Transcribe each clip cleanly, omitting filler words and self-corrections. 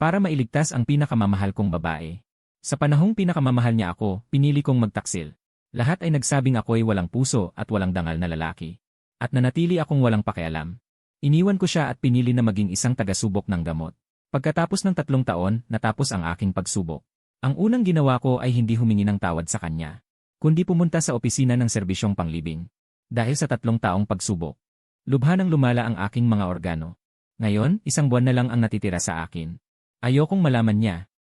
Para mailigtas ang pinakamamahal kong babae. Sa panahong pinakamamahal niya ako, pinili kong magtaksil. Lahat ay nagsabing ako'y walang puso at walang dangal na lalaki. At nanatili akong walang pakialam. Iniwan ko siya at pinili na maging isang tagasubok ng gamot. Pagkatapos ng 3 taon, natapos ang aking pagsubok. Ang unang ginawa ko ay hindi humingi ng tawad sa kanya, kundi pumunta sa opisina ng serbisyong panglibing. Dahil sa 3 taong pagsubok, lubha nang lumala ang aking mga organo. Ngayon, 1 buwan na lang ang natitira sa akin. Ayokong malaman niya.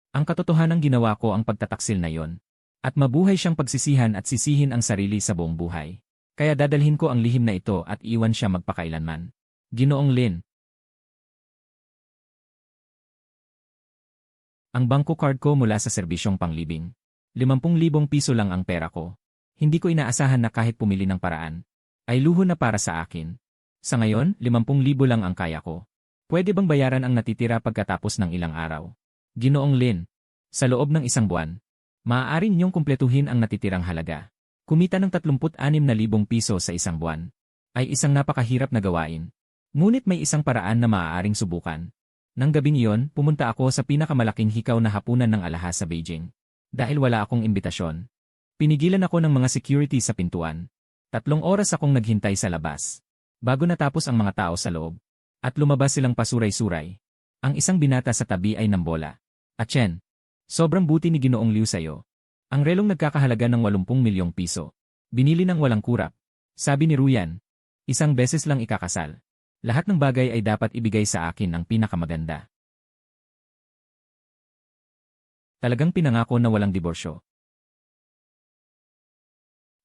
Ang katotohanang ginawa ko ang pagtataksil na yon. At mabuhay siyang pagsisihan at sisihin ang sarili sa buong buhay. Kaya dadalhin ko ang lihim na ito at iwan siya magpakailanman. Ginoong Lin. Ang bangko card ko mula sa serbisyong panglibing. 50,000 piso lang ang pera ko. Hindi ko inaasahan na kahit pumili ng paraan, ay luho na para sa akin. Sa ngayon, 50,000 lang ang kaya ko. Pwede bang bayaran ang natitira pagkatapos ng ilang araw? Ginoong Lin. Sa loob ng 1 buwan, maaari ninyong kumpletuhin ang natitirang halaga. Kumita ng 36,000 piso sa 1 buwan. Ay isang napakahirap na gawain. Ngunit may isang paraan na maaaring subukan. Nang gabing iyon, pumunta ako sa pinakamalaking hikaw na hapunan ng alahas sa Beijing. Dahil wala akong imbitasyon. Pinigilan ako ng mga security sa pintuan. 3 oras akong naghintay sa labas. Bago natapos ang mga tao sa loob. At lumabas silang pasuray-suray. Ang isang binata sa tabi ay nambola. Chen, sobrang buti ni Ginoong Liu sa'yo. Ang relong nagkakahalaga ng 80 milyong piso. Binili ng walang kurap. Sabi ni Ruyan, 1 beses lang ikakasal. Lahat ng bagay ay dapat ibigay sa akin ng pinakamaganda. Talagang pinangako na walang diborsyo.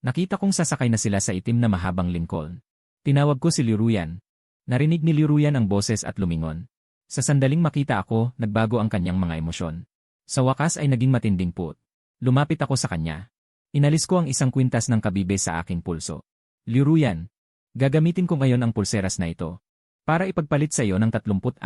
Nakita kong sasakay na sila sa itim na mahabang Lincoln. Tinawag ko si Liu Ruyan. Narinig ni Liu Ruyan ang boses at lumingon. Sa sandaling makita ako, nagbago ang kanyang mga emosyon. Sa wakas ay naging matinding put. Lumapit ako sa kanya. Inalis ko ang 1 kwintas ng kabibe sa aking pulso. Liu Ruyan, gagamitin ko ngayon ang pulseras na ito. Para ipagpalit sa iyo ng 36,000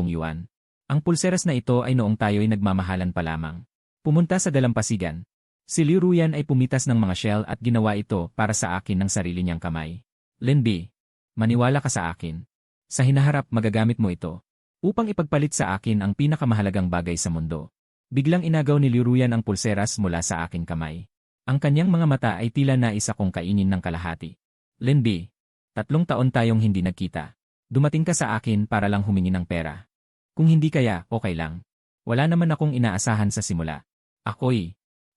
yuan. Ang pulseras na ito ay noong tayo'y nagmamahalan pa lamang. Pumunta sa dalampasigan. Si Liu Ruyan ay pumitas ng mga shell at ginawa ito para sa akin ng sarili niyang kamay. Lin B, maniwala ka sa akin. Sa hinaharap magagamit mo ito. Upang ipagpalit sa akin ang pinakamahalagang bagay sa mundo. Biglang inagaw ni Liu Ruyan ang pulseras mula sa aking kamay. Ang kanyang mga mata ay tila nais akong kainin ng kalahati. Lin B, 3 taon tayong hindi nagkita. Dumating ka sa akin para lang humingi ng pera. Kung hindi kaya, okay lang. Wala naman akong inaasahan sa simula.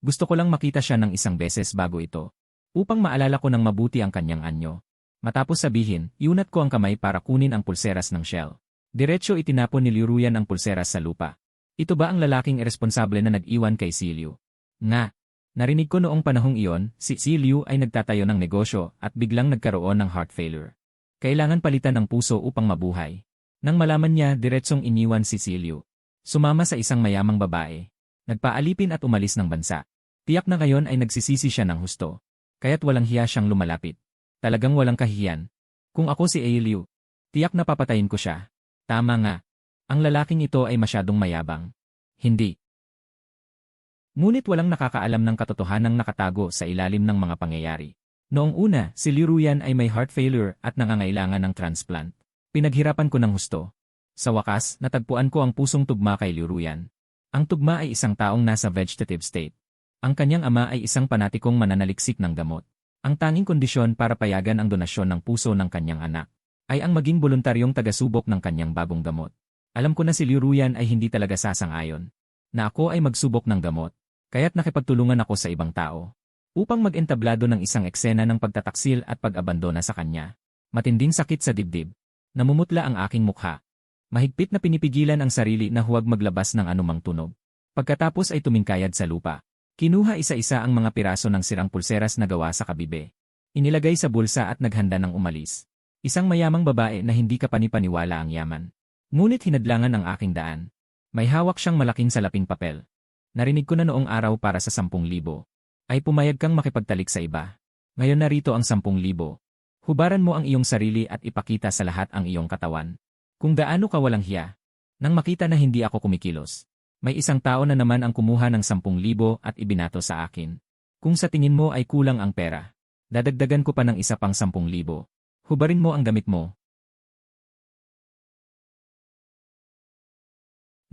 Gusto ko lang makita siya ng 1 beses bago ito. Upang maalala ko ng mabuti ang kanyang anyo. Matapos sabihin, iunat ko ang kamay para kunin ang pulseras ng shell. Diretso itinapon ni Liu Ruyan ang pulseras sa lupa. Ito ba ang lalaking iresponsable na nag-iwan kay si Liu? Nga. Narinig ko noong panahong iyon, si Liu ay nagtatayo ng negosyo at biglang nagkaroon ng heart failure. Kailangan palitan ng puso upang mabuhay. Nang malaman niya, diretsong iniwan si Liu. Sumama sa isang mayamang babae. Nagpaalipin at umalis ng bansa. Tiyak na ngayon ay nagsisisi siya ng husto. Kaya't walang hiya siyang lumalapit. Talagang walang kahihiyan. Kung ako si Liu, tiyak na papatayin ko siya. Tama nga. Ang lalaking ito ay masyadong mayabang. Hindi. Ngunit walang nakakaalam ng katotohanang nakatago sa ilalim ng mga pangyayari. Noong una, si Liu Ruyan ay may heart failure at nangangailangan ng transplant. Pinaghirapan ko ng husto. Sa wakas, natagpuan ko ang pusong tugma kay Liu Ruyan. Ang tugma ay isang taong nasa vegetative state. Ang kanyang ama ay isang panatikong mananaliksik ng gamot. Ang tanging kondisyon para payagan ang donasyon ng puso ng kanyang anak ay ang maging voluntaryong tagasubok ng kanyang bagong gamot. Alam ko na si Liu Ruyan ay hindi talaga sasang-ayon na ako ay magsubok ng gamot, kaya't nakipagtulungan ako sa ibang tao upang mag-entablado ng isang eksena ng pagtataksil at pag-abandona sa kanya. Matinding sakit sa dibdib. Namumutla ang aking mukha. Mahigpit na pinipigilan ang sarili na huwag maglabas ng anumang tunog. Pagkatapos ay tumingkayad sa lupa. Kinuha isa-isa ang mga piraso ng sirang pulseras na gawa sa kabibe. Inilagay sa bulsa at naghanda ng umalis. Isang mayamang babae na hindi kapani-paniwala ang yaman. Ngunit hinadlangan ang aking daan. May hawak siyang malaking salaping papel. Narinig ko na noong araw para sa 10,000. Ay pumayag kang makipagtalik sa iba. Ngayon narito ang 10,000. Hubaran mo ang iyong sarili at ipakita sa lahat ang iyong katawan. Kung gaano ka walang hiya. Nang makita na hindi ako kumikilos, may isang tao na naman ang kumuha ng 10,000 at ibinato sa akin. Kung sa tingin mo ay kulang ang pera, dadagdagan ko pa ng isa pang 10,000. Hubarin mo ang damit mo.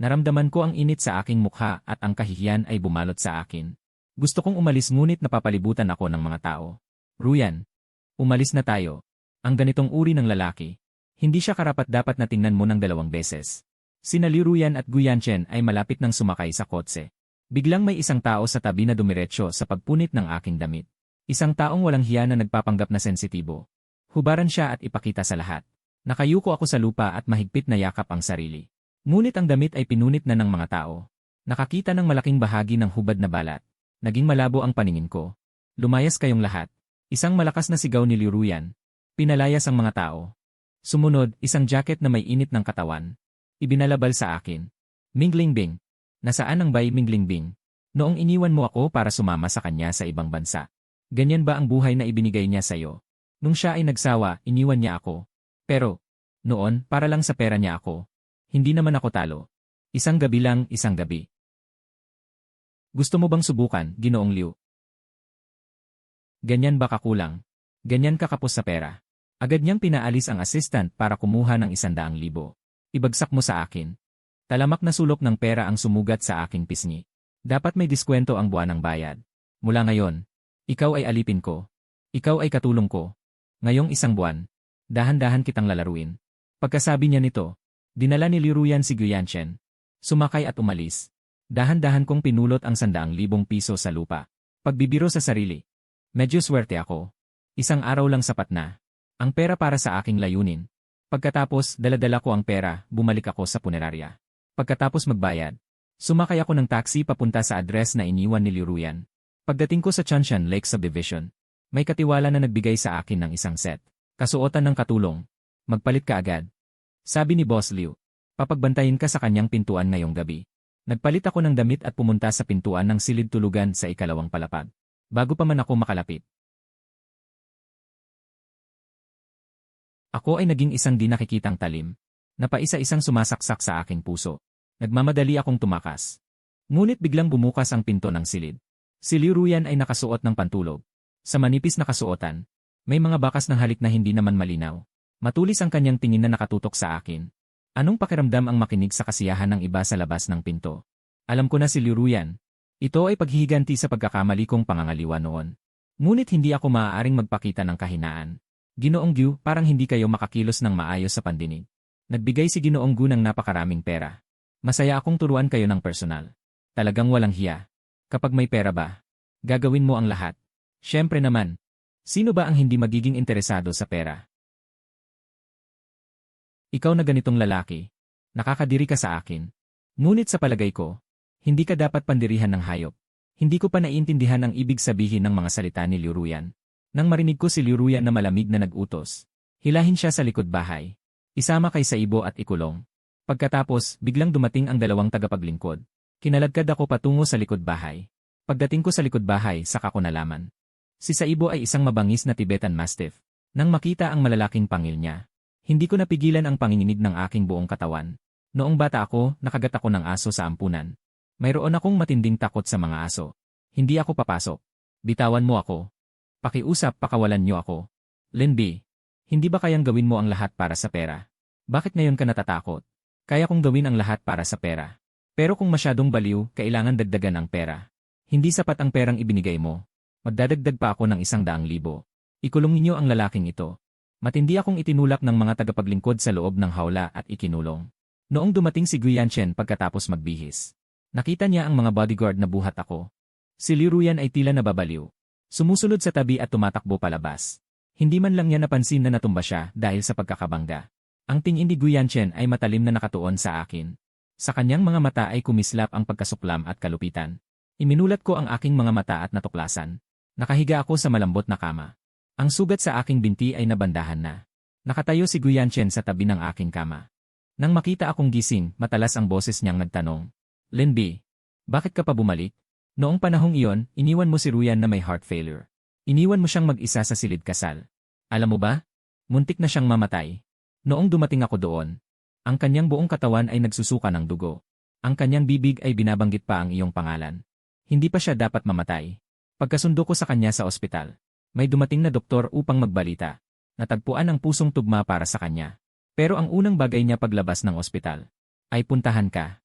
Naramdaman ko ang init sa aking mukha at ang kahihiyan ay bumalot sa akin. Gusto kong umalis ngunit napapalibutan ako ng mga tao. Ruyan, umalis na tayo. Ang ganitong uri ng lalaki. Hindi siya karapat-dapat na tingnan mo ng 2 beses. Sina Liu Ruyan at Gu Yanchen ay malapit nang sumakay sa kotse. Biglang may isang tao sa tabi na dumiretso sa pagpunit ng aking damit. Isang taong walang hiya na nagpapanggap na sensitibo. Hubaran siya at ipakita sa lahat. Nakayuko ako sa lupa at mahigpit na yakap ang sarili. Ngunit ang damit ay pinunit na ng mga tao. Nakakita ng malaking bahagi ng hubad na balat. Naging malabo ang paningin ko. Lumayas kayong lahat. Isang malakas na sigaw ni Liu Ruyan. Pinalayas ang mga tao. Sumunod, isang jacket na may init ng katawan. Ibinalabal sa akin. Minglingbing. Nasaan ang Bai Minglingbing? Noong iniwan mo ako para sumama sa kanya sa ibang bansa. Ganyan ba ang buhay na ibinigay niya sa'yo? Nung siya ay nagsawa, iniwan niya ako. Pero, noon, para lang sa pera niya ako. Hindi naman ako talo. Isang gabi lang, isang gabi. Gusto mo bang subukan, Ginoong Liu? Ganyan ba kakulang? Ganyan kakapos sa pera? Agad niyang pinaalis ang assistant para kumuha ng 100,000. Ibagsak mo sa akin. Talamak na sulok ng pera ang sumugat sa aking pisngi. Dapat may diskwento ang buwan ng bayad. Mula ngayon, ikaw ay alipin ko. Ikaw ay katulong ko. Ngayong 1 buwan, dahan-dahan kitang lalaruin. Pagkasabi niya nito, dinala ni Liu Ruyan si Gu Yanchen. Sumakay at umalis. Dahan-dahan kong pinulot ang 100,000 piso sa lupa. Pagbibiro sa sarili. Medyo swerte ako. 1 araw lang sapat na. Ang pera para sa aking layunin. Pagkatapos, daladala ko ang pera, bumalik ako sa punerarya. Pagkatapos magbayad, sumakay ako ng taxi papunta sa address na iniwan ni Liu Ruyan. Pagdating ko sa Chanshan Lake Subdivision, may katiwala na nagbigay sa akin ng isang set. Kasuotan ng katulong. Magpalit ka agad. Sabi ni Boss Liu, papagbantayin ka sa kanyang pintuan ngayong gabi. Nagpalit ako ng damit at pumunta sa pintuan ng silid tulugan sa 2nd palapag. Bago pa man ako makalapit. Ako ay naging isang di nakikitang talim. Napaisa-isang sumasaksak sa aking puso. Nagmamadali akong tumakas. Ngunit biglang bumukas ang pinto ng silid. Si Liu Ruyan ay nakasuot ng pantulog. Sa manipis na kasuotan, may mga bakas ng halik na hindi naman malinaw. Matulis ang kanyang tingin na nakatutok sa akin. Anong pakiramdam ang makinig sa kasiyahan ng iba sa labas ng pinto? Alam ko na si Liu Ruyan. Ito ay paghihiganti sa pagkakamali kong pangangaliwa noon. Ngunit hindi ako maaaring magpakita ng kahinaan. Ginoong Gu, parang hindi kayo makakilos ng maayos sa pandinig. Nagbigay si Ginoong Gu ng napakaraming pera. Masaya akong turuan kayo ng personal. Talagang walang hiya. Kapag may pera ba, gagawin mo ang lahat. Siyempre naman. Sino ba ang hindi magiging interesado sa pera? Ikaw na ganitong lalaki. Nakakadiri ka sa akin. Ngunit sa palagay ko, hindi ka dapat pandirihan ng hayop. Hindi ko pa naiintindihan ang ibig sabihin ng mga salita ni Liu Ruyan. Nang marinig ko si Liu Ruyan na malamig na nag-utos, hilahin siya sa likod bahay. Isama kay Saibo at ikulong. Pagkatapos, biglang dumating ang 2 tagapaglingkod. Kinaladkad ako patungo sa likod bahay. Pagdating ko sa likod bahay, saka ko nalaman. Si Saibo ay isang mabangis na Tibetan Mastiff. Nang makita ang malalaking pangil niya, hindi ko napigilan ang panginginig ng aking buong katawan. Noong bata ako, nakagat ako ng aso sa ampunan. Mayroon akong matinding takot sa mga aso. Hindi ako papasok. Bitawan mo ako. Pakiusap, pakawalan niyo ako. Lin B, hindi ba kayang gawin mo ang lahat para sa pera? Bakit ngayon ka natatakot? Kaya kong gawin ang lahat para sa pera. Pero kung masyadong baliw, kailangan dagdagan ang pera. Hindi sapat ang perang ibinigay mo. Magdadagdag pa ako ng 100,000. Ikulong ninyo ang lalaking ito. Matindi akong itinulak ng mga tagapaglingkod sa loob ng hawla at ikinulong. Noong dumating si Gu Yanchen pagkatapos magbihis, nakita niya ang mga bodyguard na buhat ako. Si Liu Ruyan ay tila nababaliw. Sumusunod sa tabi at tumatakbo palabas. Hindi man lang niya napansin na natumba siya dahil sa pagkakabangga. Ang tingin ni Gu Yanchen ay matalim na nakatuon sa akin. Sa kanyang mga mata ay kumislap ang pagkasuklam at kalupitan. Iminulat ko ang aking mga mata at natuklasan. Nakahiga ako sa malambot na kama. Ang sugat sa aking binti ay nabandahan na. Nakatayo si Gu Yanchen sa tabi ng aking kama. Nang makita akong gising, matalas ang boses niyang nagtanong. Lin B, bakit ka pa bumalik? Noong panahong iyon, iniwan mo si Ruyan na may heart failure. Iniwan mo siyang mag-isa sa silid kasal. Alam mo ba? Muntik na siyang mamatay. Noong dumating ako doon, ang kanyang buong katawan ay nagsusuka ng dugo. Ang kanyang bibig ay binabanggit pa ang iyong pangalan. Hindi pa siya dapat mamatay. Pagkasundo ko sa kanya sa ospital, may dumating na doktor upang magbalita. Natagpuan ang pusong tugma para sa kanya. Pero ang unang bagay niya paglabas ng ospital ay puntahan ka.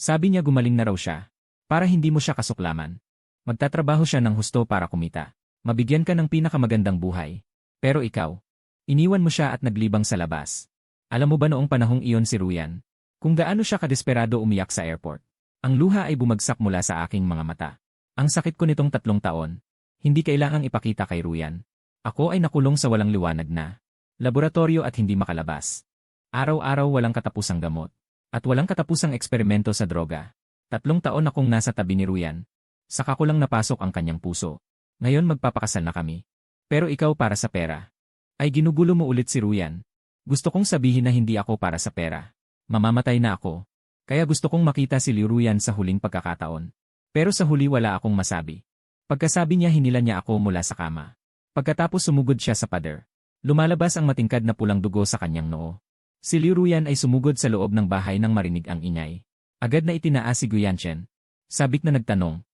Sabi niya gumaling na raw siya. Para hindi mo siya kasuklaman. Magtatrabaho siya ng husto para kumita. Mabigyan ka ng pinakamagandang buhay. Pero ikaw, iniwan mo siya at naglibang sa labas. Alam mo ba noong panahong iyon si Ruyan? Kung gaano siya kadesperado umiyak sa airport. Ang luha ay bumagsak mula sa aking mga mata. Ang sakit ko nitong 3 taon. Hindi kailangang ipakita kay Ruyan. Ako ay nakulong sa walang liwanag na laboratorio at hindi makalabas. Araw-araw walang katapusang gamot. At walang katapusang eksperimento sa droga. 3 taon akong nasa tabi ni Ruyan. Saka ko lang napasok ang kanyang puso. Ngayon magpapakasal na kami. Pero ikaw para sa pera. Ay ginugulo mo ulit si Ruyan. Gusto kong sabihin na hindi ako para sa pera. Mamamatay na ako. Kaya gusto kong makita si Ruyan sa huling pagkakataon. Pero sa huli wala akong masabi. Pagkasabi niya hinila niya ako mula sa kama. Pagkatapos sumugod siya sa pader. Lumalabas ang matingkad na pulang dugo sa kanyang noo. Si Ruyan ay sumugod sa loob ng bahay nang marinig ang ingay. Agad na itinaas si Guyanchen. Sabik na nagtanong.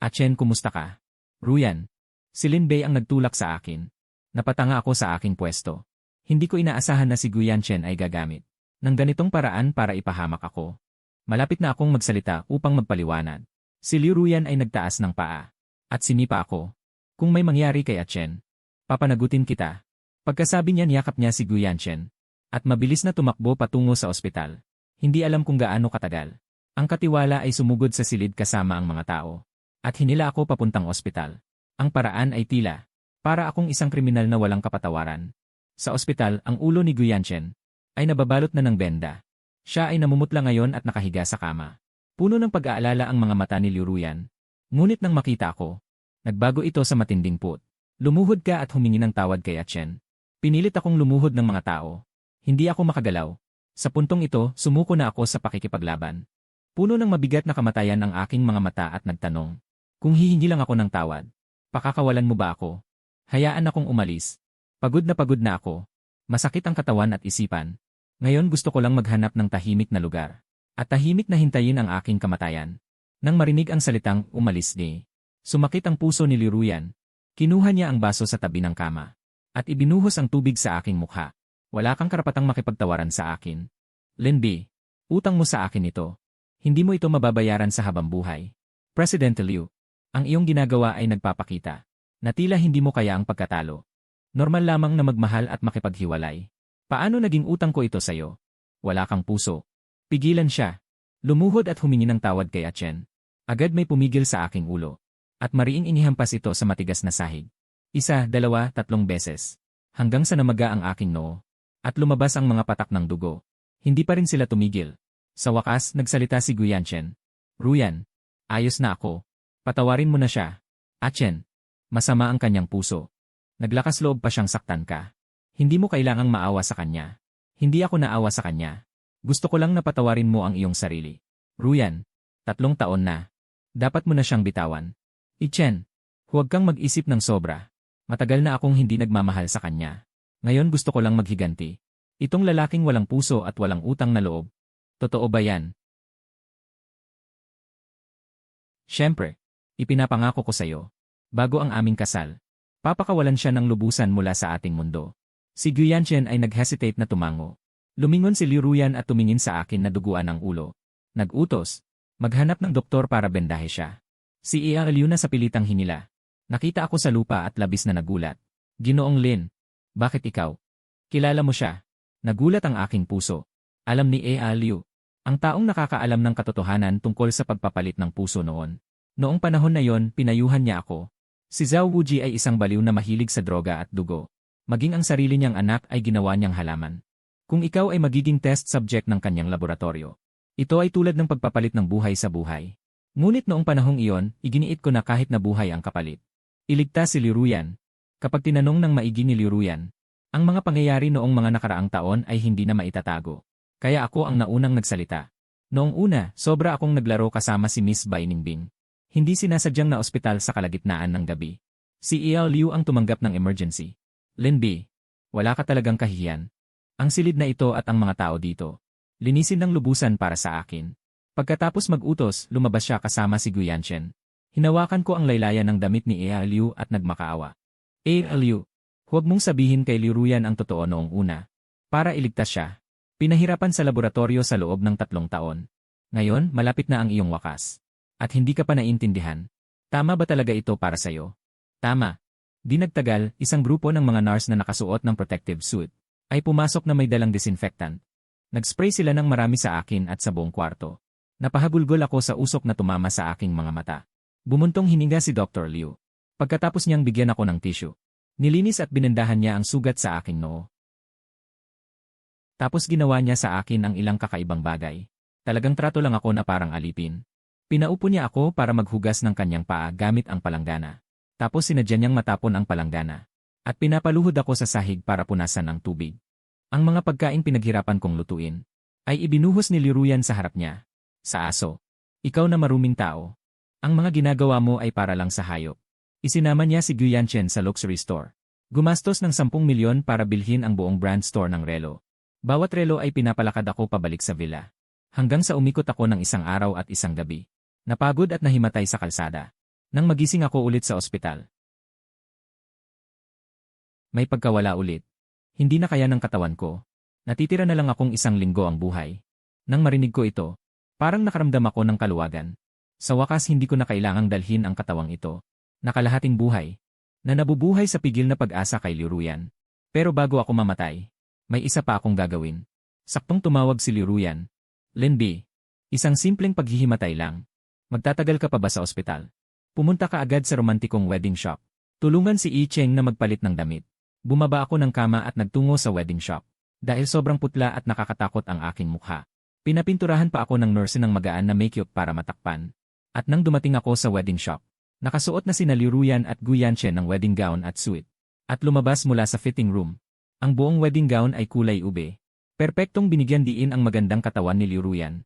Chen, kumusta ka? Ruyan. Si Lin Bei ang nagtulak sa akin. Napatanga ako sa aking pwesto. Hindi ko inaasahan na si Guyanchen ay gagamit ng ganitong paraan para ipahamak ako. Malapit na akong magsalita upang magpaliwanag. Si Ruyan ay nagtaas ng paa. At sinipa ako. Kung may mangyari kay Chen, papanagutin kita. Pagkasabi niya niyakap niya si Guyanchen. At mabilis na tumakbo patungo sa ospital. Hindi alam kung gaano katagal. Ang katiwala ay sumugod sa silid kasama ang mga tao. At hinila ako papuntang ospital. Ang paraan ay tila. Para akong isang kriminal na walang kapatawaran. Sa ospital, ang ulo ni Guyanchen ay nababalot na ng benda. Siya ay namumutla ngayon at nakahiga sa kama. Puno ng pag-aalala ang mga mata ni Ruyan. Ngunit nang makita ako, nagbago ito sa matinding put. Lumuhod ka at humingi ng tawad kay Chen. Pinilit akong lumuhod ng mga tao. Hindi ako makagalaw. Sa puntong ito, sumuko na ako sa pakikipaglaban. Puno ng mabigat na kamatayan ang aking mga mata at nagtanong. Kung hihingi lang ako ng tawad, pakakawalan mo ba ako? Hayaan akong umalis. Pagod na ako. Masakit ang katawan at isipan. Ngayon gusto ko lang maghanap ng tahimik na lugar. At tahimik na hintayin ang aking kamatayan. Nang marinig ang salitang umalis ni, sumakit ang puso ni Ruyan. Kinuha niya ang baso sa tabi ng kama. At ibinuhos ang tubig sa aking mukha. Wala kang karapatang makipagtawaran sa akin. Lin Bei, utang mo sa akin ito. Hindi mo ito mababayaran sa habang buhay. President Liu, ang iyong ginagawa ay nagpapakita na tila hindi mo kaya ang pagkatalo. Normal lamang na magmahal at makipaghiwalay. Paano naging utang ko ito sa'yo? Wala kang puso. Pigilan siya. Lumuhod at humingi ng tawad kay Chen. Agad may pumigil sa aking ulo. At mariing inihampas ito sa matigas na sahig. 1, 2, 3 beses. Hanggang sa namaga ang aking noo. At lumabas ang mga patak ng dugo. Hindi pa rin sila tumigil. Sa wakas, nagsalita si Guyanchen. Ruyan, ayos na ako. Patawarin mo na siya. Chen, masama ang kanyang puso. Naglakas loob pa siyang saktan ka. Hindi mo kailangang maawa sa kanya. Hindi ako naawa sa kanya. Gusto ko lang na patawarin mo ang iyong sarili. Ruyan, 3 taon na. Dapat mo na siyang bitawan. Chen, huwag kang mag-isip ng sobra. Matagal na akong hindi nagmamahal sa kanya. Ngayon gusto ko lang maghiganti. Itong lalaking walang puso at walang utang na loob. Totoo ba yan? Siyempre, ipinapangako ko sa'yo. Bago ang aming kasal, papakawalan siya ng lubusan mula sa ating mundo. Si Guyanchen ay nag-hesitate na tumango. Lumingon si Ruyan at tumingin sa akin na duguan ang ulo. Nag-utos, maghanap ng doktor para bendahe siya. Si Liu na sa pilitang hinila. Nakita ako sa lupa at labis na nagulat. Ginoong Lin, bakit ikaw? Kilala mo siya. Nagulat ang aking puso. Alam ni Liu, ang taong nakakaalam ng katotohanan tungkol sa pagpapalit ng puso noon. Noong panahon na yon, pinayuhan niya ako. Si Zhao Wuji ay isang baliw na mahilig sa droga at dugo. Maging ang sarili niyang anak ay ginawa niyang halaman. Kung ikaw ay magiging test subject ng kanyang laboratorio, ito ay tulad ng pagpapalit ng buhay sa buhay. Ngunit noong panahong iyon, iginiit ko na kahit na buhay ang kapalit. Iligtas si Ruyan. Kapag tinanong ng maigi ni Ruyan, ang mga pangyayari noong mga nakaraang taon ay hindi na maitatago. Kaya ako ang naunang nagsalita. Noong una, sobra akong naglaro kasama si Miss Bai Ningbing. Hindi sinasadyang na ospital sa kalagitnaan ng gabi. Si Liu ang tumanggap ng emergency. Lin Bei, wala ka talagang kahihiyan. Ang silid na ito at ang mga tao dito. Linisin ng lubusan para sa akin. Pagkatapos mag-utos, lumabas siya kasama si Guyanchen. Hinawakan ko ang laylayan ng damit ni Liu at nagmakaawa. Liu, huwag mong sabihin kay Ruyan ang totoo noong una. Para iligtas siya. Pinahirapan sa laboratorio sa loob ng 3 taon. Ngayon, malapit na ang iyong wakas. At hindi ka pa naiintindihan. Tama ba talaga ito para sa'yo? Tama. Di nagtagal, isang grupo ng mga nurse na nakasuot ng protective suit ay pumasok na may dalang disinfectant. Nag-spray sila ng marami sa akin at sa buong kwarto. Napahagulgol ako sa usok na tumama sa aking mga mata. Bumuntong hininga si Dr. Liu. Pagkatapos niyang bigyan ako ng tissue, nilinis at binendahan niya ang sugat sa aking noo. Tapos ginawa niya sa akin ang ilang kakaibang bagay. Talagang trato lang ako na parang alipin. Pinaupo niya ako para maghugas ng kanyang paa gamit ang palanggana. Tapos sinadya niyang matapon ang palanggana. At pinapaluhod ako sa sahig para punasan ang tubig. Ang mga pagkain pinaghirapan kong lutuin ay ibinuhos ni Liruyan sa harap niya. Sa aso. Ikaw na maruming tao. Ang mga ginagawa mo ay para lang sa hayop. Isinama niya si Guyanchen sa luxury store. Gumastos ng 10 milyon para bilhin ang buong brand store ng relo. Bawat relo ay pinapalakad ako pabalik sa villa. Hanggang sa umikot ako ng isang araw at isang gabi. Napagod at nahimatay sa kalsada. Nang magising ako ulit sa ospital. May pagkawala ulit. Hindi na kaya ng katawan ko. Natitira na lang akong isang linggo ang buhay. Nang marinig ko ito, parang nakaramdam ako ng kaluwagan. Sa wakas hindi ko na kailangang dalhin ang katawang ito. Nakalahating buhay, na nabubuhay sa pigil na pag-asa kay Liruyan. Pero bago ako mamatay, may isa pa akong gagawin. Saktong tumawag si Liruyan. Linby, isang simpleng paghihimatay lang. Magtatagal ka pa ba sa ospital? Pumunta ka agad sa romantikong wedding shop. Tulungan si I Cheng na magpalit ng damit. Bumaba ako ng kama at nagtungo sa wedding shop. Dahil sobrang putla at nakakatakot ang aking mukha. Pinapinturahan pa ako ng nurse ng magaan na makeup para matakpan. At nang dumating ako sa wedding shop, nakasuot na sina Liruyan at Guyanchen ng wedding gown at suit. At lumabas mula sa fitting room. Ang buong wedding gown ay kulay ube. Perpektong binigyan diin ang magandang katawan ni Liruyan.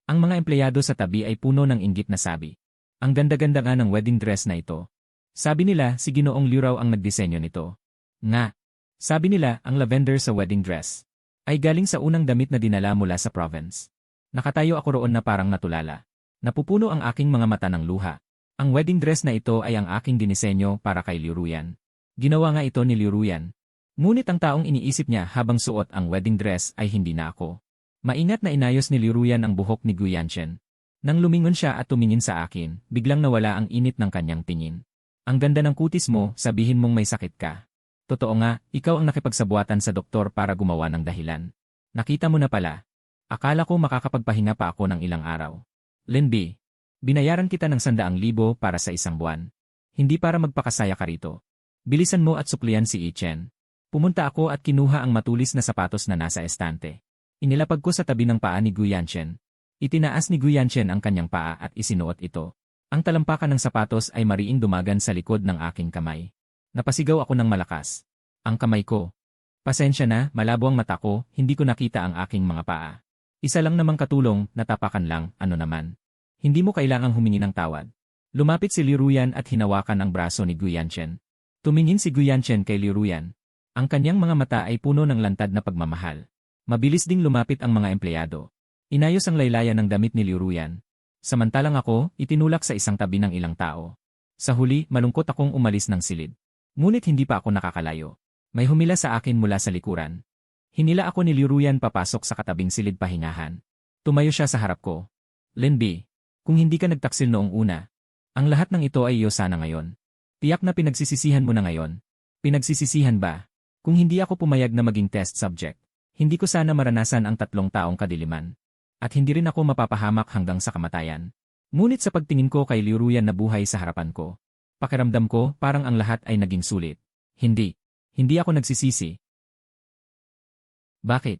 Ang mga empleyado sa tabi ay puno ng inggit na sabi. Ang ganda-ganda nga ng wedding dress na ito. Sabi nila si Ginoong Liu raw ang nagdisenyo nito. Nga. Sabi nila ang lavender sa wedding dress ay galing sa unang damit na dinala mula sa province. Nakatayo ako roon na parang natulala. Napupuno ang aking mga mata ng luha. Ang wedding dress na ito ay ang aking dinisenyo para kay Liruyan. Ginawa nga ito ni Liruyan. Ngunit ang taong iniisip niya habang suot ang wedding dress ay hindi na ako. Maingat na inayos ni Liruyan ang buhok ni Guyanchen. Nang lumingon siya at tumingin sa akin, biglang nawala ang init ng kanyang tingin. Ang ganda ng kutis mo, sabihin mong may sakit ka. Totoo nga, ikaw ang nakipagsabuatan sa doktor para gumawa ng dahilan. Nakita mo na pala. Akala ko makakapagpahinga pa ako ng ilang araw. Linby. Binayaran kita ng 100,000 para sa isang buwan. Hindi para magpakasaya ka rito. Bilisan mo at suklian si Ichen. Pumunta ako at kinuha ang matulis na sapatos na nasa estante. Inilapag ko sa tabi ng paa ni Guyanchen. Itinaas ni Guyanchen ang kanyang paa at isinuot ito. Ang talampakan ng sapatos ay mariing dumagan sa likod ng aking kamay. Napasigaw ako ng malakas. Ang kamay ko. Pasensya na, malabo ang mata ko, hindi ko nakita ang aking mga paa. Isa lang namang katulong, natapakan lang, ano naman. Hindi mo kailangang humingi ng tawad. Lumapit si Liruyan at hinawakan ang braso ni Guyanchen. Tumingin si Guyanchen kay Liruyan. Ang kanyang mga mata ay puno ng lantad na pagmamahal. Mabilis ding lumapit ang mga empleyado. Inayos ang laylayan ng damit ni Liruyan. Samantalang ako, itinulak sa isang tabi ng ilang tao. Sa huli, malungkot akong umalis ng silid. Ngunit hindi pa ako nakakalayo. May humila sa akin mula sa likuran. Hinila ako ni Liruyan papasok sa katabing silid pahingahan. Tumayo siya sa harap ko. Linby. Kung hindi ka nagtaksil noong una, ang lahat ng ito ay iyo sana ngayon. Tiyak na pinagsisisihan mo na ngayon. Pinagsisisihan ba? Kung hindi ako pumayag na maging test subject, hindi ko sana maranasan ang 3 taong kadiliman. At hindi rin ako mapapahamak hanggang sa kamatayan. Ngunit sa pagtingin ko kay Liruyan na buhay sa harapan ko, pakiramdam ko parang ang lahat ay naging sulit. Hindi. Hindi ako nagsisisi. Bakit?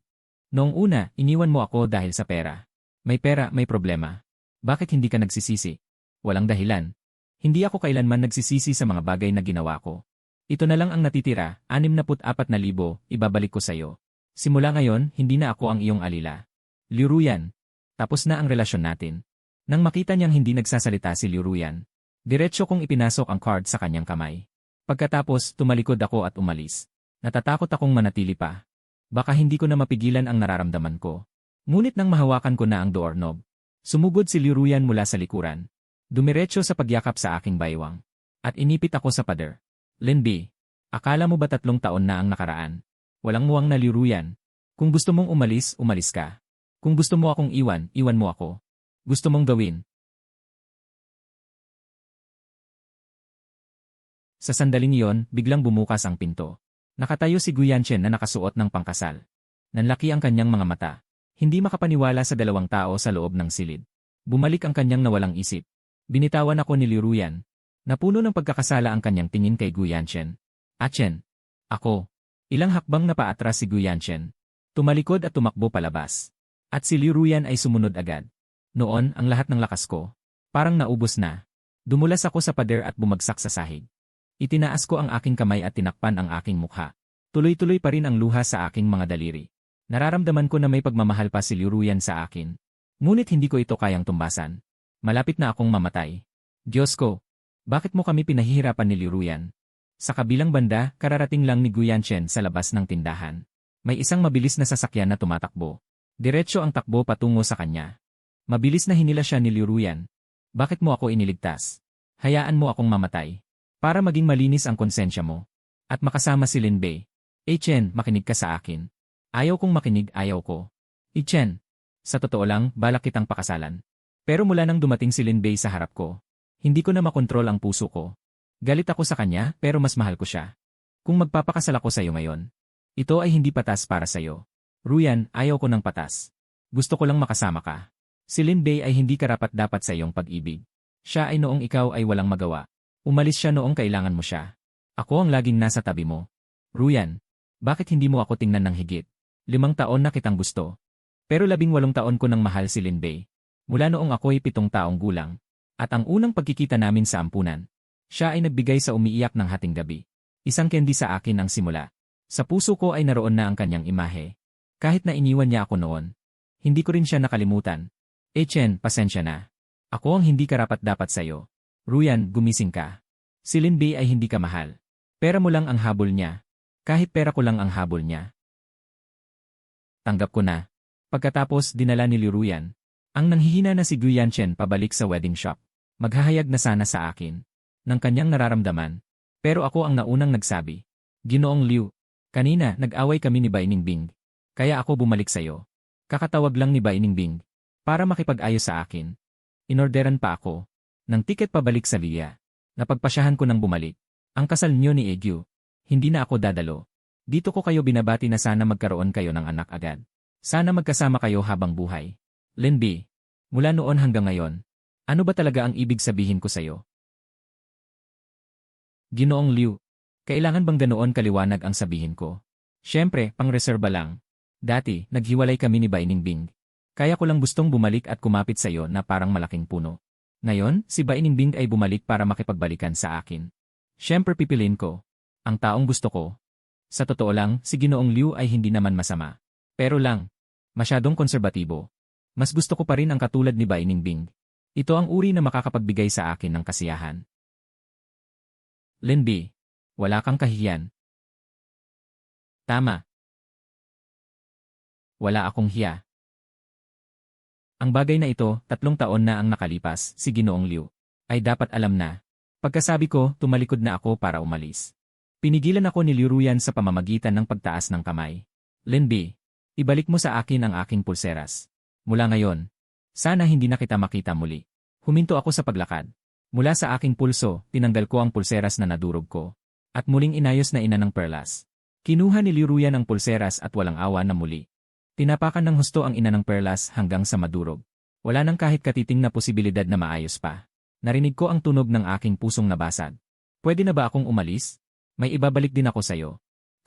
Noong una, iniwan mo ako dahil sa pera. May pera, may problema. Bakit hindi ka nagsisisi? Walang dahilan. Hindi ako kailanman nagsisisi sa mga bagay na ginawa ko. Ito na lang ang natitira, 64,000, ibabalik ko sa'yo. Simula ngayon, hindi na ako ang iyong alila. Liruyan. Tapos na ang relasyon natin. Nang makita niyang hindi nagsasalita si Liruyan, diretso kong ipinasok ang card sa kanyang kamay. Pagkatapos, tumalikod ako at umalis. Natatakot akong manatili pa. Baka hindi ko na mapigilan ang nararamdaman ko. Ngunit nang mahawakan ko na ang doorknob, sumugod si Liruyan mula sa likuran. Dumiretso sa pagyakap sa aking baywang. At inipit ako sa pader. Linby, akala mo ba 3 taon na ang nakaraan? Walang muwang na Liruyan. Kung gusto mong umalis, umalis ka. Kung gusto mo akong iwan, iwan mo ako. Gusto mong gawin? Sa sandaling iyon, biglang bumukas ang pinto. Nakatayo si Guyanchen na nakasuot ng pangkasal. Nanlaki ang kanyang mga mata. Hindi makapaniwala sa dalawang tao sa loob ng silid. Bumalik ang kanyang nawalang isip. Binitawan ako ni Liruyan. Napuno ng pagkakasala ang kanyang tingin kay Guyanchen. Achen. Ako. Ilang hakbang na paatras si Guyanchen. Tumalikod at tumakbo palabas. At si Liruyan ay sumunod agad. Noon, ang lahat ng lakas ko. Parang naubos na. Dumulas ako sa pader at bumagsak sa sahig. Itinaas ko ang aking kamay at tinakpan ang aking mukha. Tuloy-tuloy pa rin ang luha sa aking mga daliri. Nararamdaman ko na may pagmamahal pa si Liruyan sa akin. Ngunit hindi ko ito kayang tumbasan. Malapit na akong mamatay. Diyos ko, bakit mo kami pinahihirapan ni Liruyan? Sa kabilang banda, kararating lang ni Guyanchen sa labas ng tindahan. May isang mabilis na sasakyan na tumatakbo. Diretso ang takbo patungo sa kanya. Mabilis na hinila siya ni Liruyan. Bakit mo ako iniligtas? Hayaan mo akong mamatay. Para maging malinis ang konsensya mo. At makasama si Linbei. Chen, makinig ka sa akin. Ayaw kong makinig, ayaw ko. Chen, sa totoo lang, balak kitang pakasalan. Pero mula nang dumating si Linbei sa harap ko, hindi ko na makontrol ang puso ko. Galit ako sa kanya, pero mas mahal ko siya. Kung magpapakasal ako sa iyo ngayon, ito ay hindi patas para sa iyo. Ruyan, ayaw ko ng patas. Gusto ko lang makasama ka. Si Linbei ay hindi karapat-dapat sa iyong pag-ibig. Siya ay noong ikaw ay walang magawa. Umalis siya noong kailangan mo siya. Ako ang laging nasa tabi mo. Ruyan, bakit hindi mo ako tingnan ng higit? 5 taon na kitang gusto. Pero 18 taon ko nang mahal si Linbei. Mula noong ako'y 7 taong gulang. At ang unang pagkikita namin sa ampunan. Siya ay nagbigay sa umiiyak ng hating gabi. Isang candy sa akin ang simula. Sa puso ko ay naroon na ang kanyang imahe. Kahit na iniwan niya ako noon. Hindi ko rin siya nakalimutan. Chen, pasensya na. Ako ang hindi karapat-dapat sa'yo. Ruyan, gumising ka. Si Linbei ay hindi ka mahal. Pera mo lang ang habol niya. Kahit pera ko lang ang habol niya. Tanggap ko na. Pagkatapos dinala ni Liruyan. Ang nanghihina na si Guyanchen pabalik sa wedding shop. Maghahayag na sana sa akin. Ng kanyang nararamdaman. Pero ako ang naunang nagsabi. Ginoong Liu. Kanina, nag-away kami ni Bainingbing. Kaya ako bumalik sa'yo. Kakatawag lang ni Bainingbing. Para makipag-ayos sa akin. Inorderan pa ako. Ng tiket pabalik sa Lia. Napagpasyahan ko nang bumalik. Ang kasal niyo ni Egyu. Hindi na ako dadalo. Dito ko kayo binabati na sana magkaroon kayo ng anak agad. Sana magkasama kayo habang buhay. Linbei. Mula noon hanggang ngayon. Ano ba talaga ang ibig sabihin ko sa'yo? Ginoong Liu. Kailangan bang ganoon kaliwanag ang sabihin ko? Siyempre, pang-reserba lang. Dati, naghiwalay kami ni Bainingbing. Kaya ko lang gustong bumalik at kumapit sa'yo na parang malaking puno. Ngayon, si Bainingbing ay bumalik para makipagbalikan sa akin. Siyempre pipiliin ko. Ang taong gusto ko. Sa totoo lang, si Ginoong Liu ay hindi naman masama. Pero lang, masyadong konserbatibo. Mas gusto ko pa rin ang katulad ni Bainingbing. Ito ang uri na makakapagbigay sa akin ng kasiyahan. Linbei, wala kang kahihiyan. Tama. Wala akong hiya. Ang bagay na ito, 3 taon na ang nakalipas, si Ginoong Liu, ay dapat alam na. Pagkasabi ko, tumalikod na ako para umalis. Pinigilan ako ni Liruyan sa pamamagitan ng pagtaas ng kamay. Linbei, ibalik mo sa akin ang aking pulseras. Mula ngayon, sana hindi na kita makita muli. Huminto ako sa paglakad. Mula sa aking pulso, tinanggal ko ang pulseras na nadurog ko. At muling inayos na ina ng perlas. Kinuha ni Liruyan ang pulseras at walang awa na muli. Tinapakan ng husto ang ina ng perlas hanggang sa madurog. Wala nang kahit katiting na posibilidad na maayos pa. Narinig ko ang tunog ng aking pusong nabasag. Pwede na ba akong umalis? May ibabalik din ako sa'yo.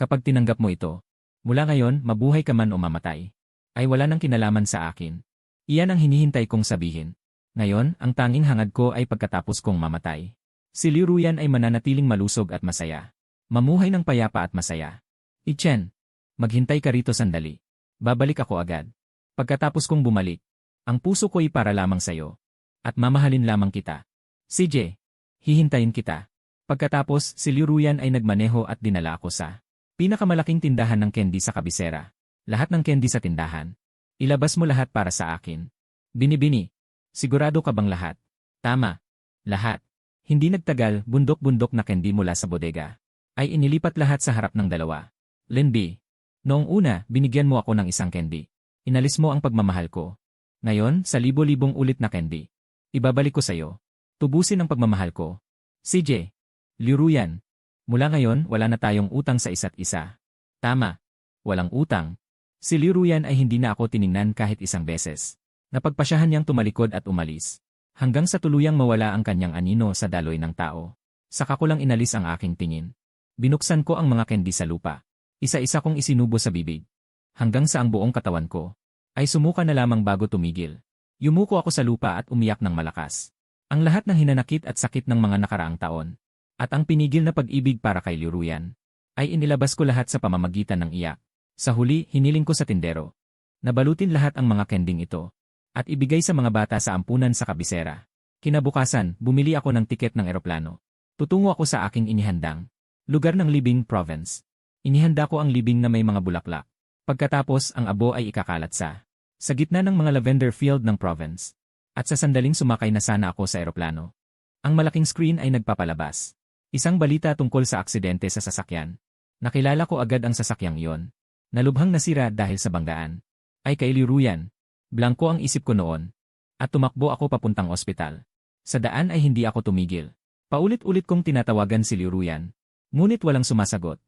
Kapag tinanggap mo ito, mula ngayon, mabuhay ka man o mamatay, ay wala nang kinalaman sa akin. Iyan ang hinihintay kong sabihin. Ngayon, ang tanging hangad ko ay pagkatapos kong mamatay. Si Liruyan ay mananatiling malusog at masaya. Mamuhay ng payapa at masaya. Chen, maghintay ka rito sandali. Babalik ako agad. Pagkatapos kong bumalik, ang puso ko ay para lamang sa'yo. At mamahalin lamang kita. CJ, hihintayin kita. Pagkatapos, si Liruyan ay nagmaneho at dinala ako sa pinakamalaking tindahan ng candy sa kabisera. Lahat ng candy sa tindahan. Ilabas mo lahat para sa akin. Binibini. Sigurado ka bang lahat? Tama. Lahat. Hindi nagtagal, bundok-bundok na candy mula sa bodega. Ay inilipat lahat sa harap ng dalawa. Linbei. Noong una, binigyan mo ako ng isang candy. Inalis mo ang pagmamahal ko. Ngayon, sa libo-libong ulit na candy. Ibabalik ko sa'yo. Tubusin ang pagmamahal ko. CJ. Liruyan. Mula ngayon, wala na tayong utang sa isa't isa. Tama. Walang utang. Si Liruyan ay hindi na ako tiningnan kahit isang beses. Napagpasyahan niyang tumalikod at umalis. Hanggang sa tuluyang mawala ang kanyang anino sa daloy ng tao. Saka ko lang inalis ang aking tingin. Binuksan ko ang mga candy sa lupa. Isa-isa kong isinubo sa bibig. Hanggang sa ang buong katawan ko ay sumuka na lamang bago tumigil. Yumuko ako sa lupa at umiyak ng malakas. Ang lahat ng hinanakit at sakit ng mga nakaraang taon. At ang pinigil na pag-ibig para kay Liruyan ay inilabas ko lahat sa pamamagitan ng iyak. Sa huli, hiniling ko sa tindero. Nabalutin lahat ang mga kending ito. At ibigay sa mga bata sa ampunan sa kabisera. Kinabukasan, bumili ako ng tiket ng eroplano. Tutungo ako sa aking inihandang lugar ng Libing Province. Inihanda ko ang libing na may mga bulaklak. Pagkatapos, ang abo ay ikakalat sa gitna ng mga lavender field ng province. At sa sandaling sumakay na sana ako sa eroplano. Ang malaking screen ay nagpapalabas. Isang balita tungkol sa aksidente sa sasakyan. Nakilala ko agad ang sasakyang iyon. Nalubhang nasira dahil sa banggaan. Ay kay Liruyan. Blanko ang isip ko noon. At tumakbo ako papuntang ospital. Sa daan ay hindi ako tumigil. Paulit-ulit kong tinatawagan si Liruyan. Ngunit walang sumasagot.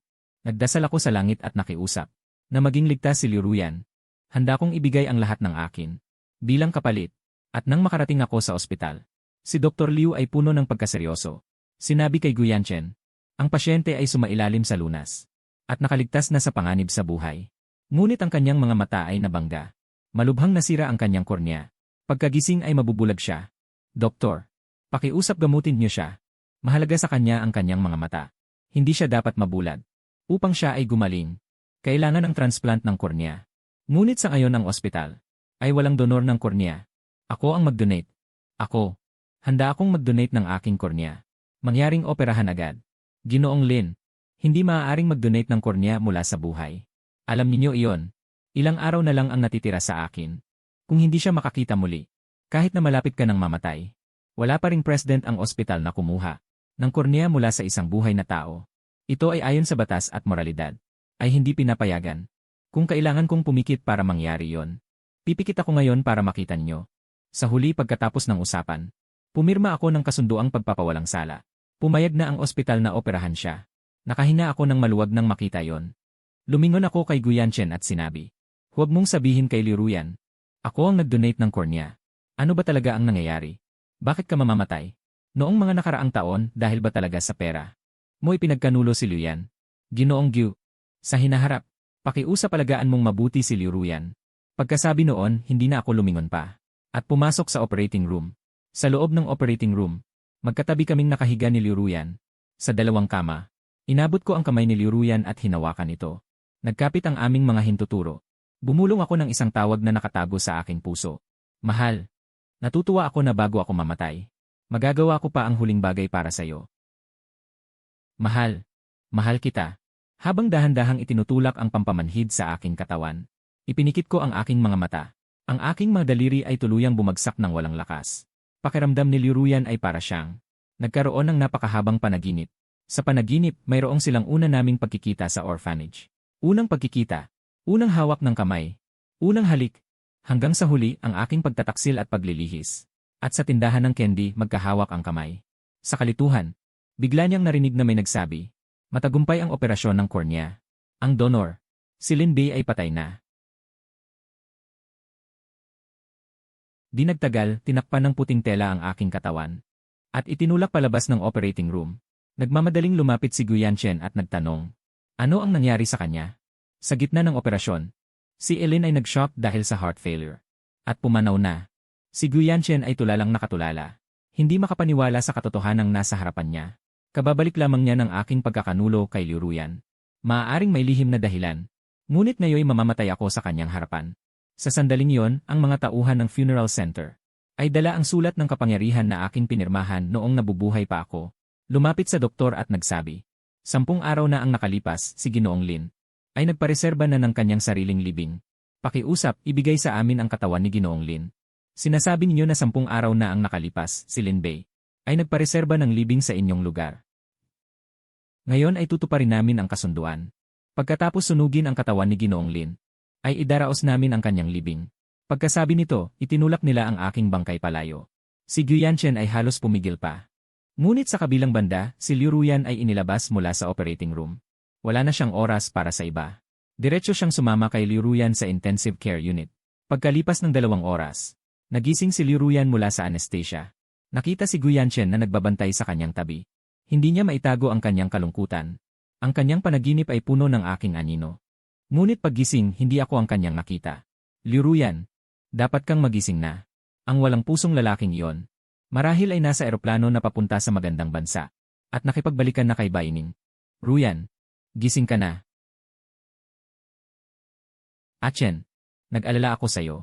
Nagdasal ako sa langit at nakiusap na maging ligtas si Liruyan. Handa kong ibigay ang lahat ng akin bilang kapalit. At nang makarating ako sa ospital, si Dr. Liu ay puno ng pagkaseryoso. Sinabi kay Guyanchen, ang pasyente ay sumailalim sa lunas at nakaligtas na sa panganib sa buhay. Ngunit ang kanyang mga mata ay nabangga. Malubhang nasira ang kanyang kornea. Pagkagising ay mabubulag siya. Doktor, pakiusap gamutin niyo siya. Mahalaga sa kanya ang kanyang mga mata. Hindi siya dapat mabulag. Upang siya ay gumaling, kailangan ng transplant ng kornea. Ngunit sa ngayon ang ospital ay walang donor ng kornea. Ako ang mag-donate. Ako. Handa akong mag-donate ng aking kornea. Mangyaring operahan agad. Ginoong Lin, hindi maaaring mag-donate ng kornea mula sa buhay. Alam ninyo iyon. Ilang araw na lang ang natitira sa akin. Kung hindi siya makakita muli, kahit na malapit ka ng mamatay, wala pa ring president ang ospital na kumuha ng kornea mula sa isang buhay na tao. Ito ay ayon sa batas at moralidad. Ay hindi pinapayagan. Kung kailangan kong pumikit para mangyari yon, pipikit ako ngayon para makita niyo. Sa huli pagkatapos ng usapan, pumirma ako ng kasunduang pagpapawalang sala. Pumayag na ang ospital na operahan siya. Nakahinga ako ng maluwag nang makita yon. Lumingon ako kay Guyanchen at sinabi, huwag mong sabihin kay Liruyan. Ako ang nag-donate ng kornea. Ano ba talaga ang nangyayari? Bakit ka mamamatay? Noong mga nakaraang taon dahil ba talaga sa pera mo ipinagkanulo si Liruyan? Ginoong Gyu, sa hinaharap, pakiusap alagaan mong mabuti si Liruyan. Pagkasabi noon, hindi na ako lumingon pa. At pumasok sa operating room. Sa loob ng operating room, magkatabi kaming nakahiga ni Liruyan. Sa dalawang kama, inabot ko ang kamay ni Liruyan at hinawakan ito. Nagkapit ang aming mga hintuturo. Bumulong ako ng isang tawag na nakatago sa aking puso. Mahal. Natutuwa ako na bago ako mamatay, magagawa ko pa ang huling bagay para sa'yo. Mahal. Mahal kita. Habang dahan-dahang itinutulak ang pampamanhid sa aking katawan, ipinikit ko ang aking mga mata. Ang aking mga daliri ay tuluyang bumagsak ng walang lakas. Pakiramdam ni Liruyan ay para siyang nagkaroon ng napakahabang panaginip. Sa panaginip, mayroong silang una naming pagkikita sa orphanage. Unang pagkikita, unang hawak ng kamay, unang halik, hanggang sa huli ang aking pagtataksil at paglilihis. At sa tindahan ng candy, magkahawak ang kamay. Sa kalituhan, bigla niyang narinig na may nagsabi, matagumpay ang operasyon ng kornea. Ang donor, si Lin Bei ay patay na. Di nagtagal, tinakpan ng puting tela ang aking katawan. At itinulak palabas ng operating room. Nagmamadaling lumapit si Guyanchen at nagtanong, ano ang nangyari sa kanya? Sa gitna ng operasyon, si Ellen ay nag-shock dahil sa heart failure. At pumanaw na. Si Guyanchen ay tulalang nakatulala. Hindi makapaniwala sa katotohanang nasa harapan niya. Kababalik lamang niya ng aking pagkakanulo kay Liruyan. Maaaring may lihim na dahilan. Ngunit ngayoy mamamatay ako sa kanyang harapan. Sa sandaling yon, ang mga tauhan ng funeral center ay dala ang sulat ng kapangyarihan na aking pinirmahan noong nabubuhay pa ako. Lumapit sa doktor at nagsabi, 10 araw na ang nakalipas, si Ginoong Lin ay nagpareserba na ng kanyang sariling libing. Pakiusap, ibigay sa amin ang katawan ni Ginoong Lin. Sinasabi ninyo na 10 araw na ang nakalipas, si Lin Bei ay nagpareserba ng libing sa inyong lugar. Ngayon ay tutuparin namin ang kasunduan. Pagkatapos sunugin ang katawan ni Ginoong Lin, ay idaraos namin ang kanyang libing. Pagkasabi nito, itinulak nila ang aking bangkay palayo. Si Guyanchen ay halos pumigil pa. Ngunit sa kabilang banda, si Liu Ruyan ay inilabas mula sa operating room. Wala na siyang oras para sa iba. Diretso siyang sumama kay Liu Ruyan sa intensive care unit. Pagkalipas ng 2 oras, nagising si Liu Ruyan mula sa anesthesia. Nakita si Guyanchen na nagbabantay sa kanyang tabi. Hindi niya maitago ang kanyang kalungkutan. Ang kanyang panaginip ay puno ng aking anino. Ngunit paggising, hindi ako ang kanyang nakita. Liu Ruyan, dapat kang magising na. Ang walang pusong lalaking iyon. Marahil ay nasa eroplano na papunta sa magandang bansa. At nakipagbalikan na kay Baining. Ruyan, gising ka na. Achen, nag-alala ako sa'yo.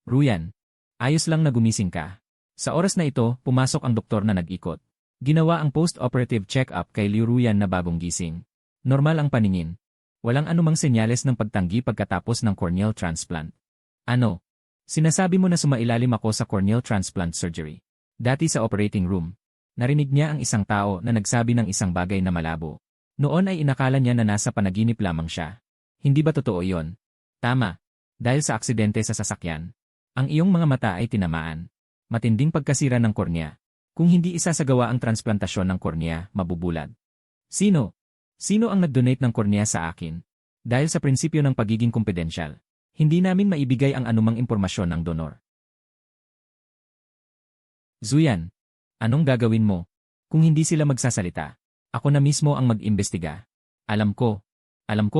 Ruyan, ayos lang na gumising ka. Sa oras na ito, pumasok ang doktor na nag-ikot. Ginawa ang post-operative check-up kay Liu Ruyan na bagong gising. Normal ang paningin. Walang anumang senyales ng pagtanggi pagkatapos ng corneal transplant. Ano? Sinasabi mo na sumailalim ako sa corneal transplant surgery. Dati sa operating room, narinig niya ang isang tao na nagsabi ng isang bagay na malabo. Noon ay inakala niya na nasa panaginip lamang siya. Hindi ba totoo iyon? Tama. Dahil sa aksidente sa sasakyan, ang iyong mga mata ay tinamaan. Matinding pagkasira ng kornea. Kung hindi isasagawa ang transplantasyon ng kornea, mabubulag. Sino? Sino ang nag-donate ng kornea sa akin? Dahil sa prinsipyo ng pagiging kumpidensyal, hindi namin maibigay ang anumang impormasyon ng donor. Zuyan, anong gagawin mo? Kung hindi sila magsasalita, ako na mismo ang mag-imbestiga. Alam ko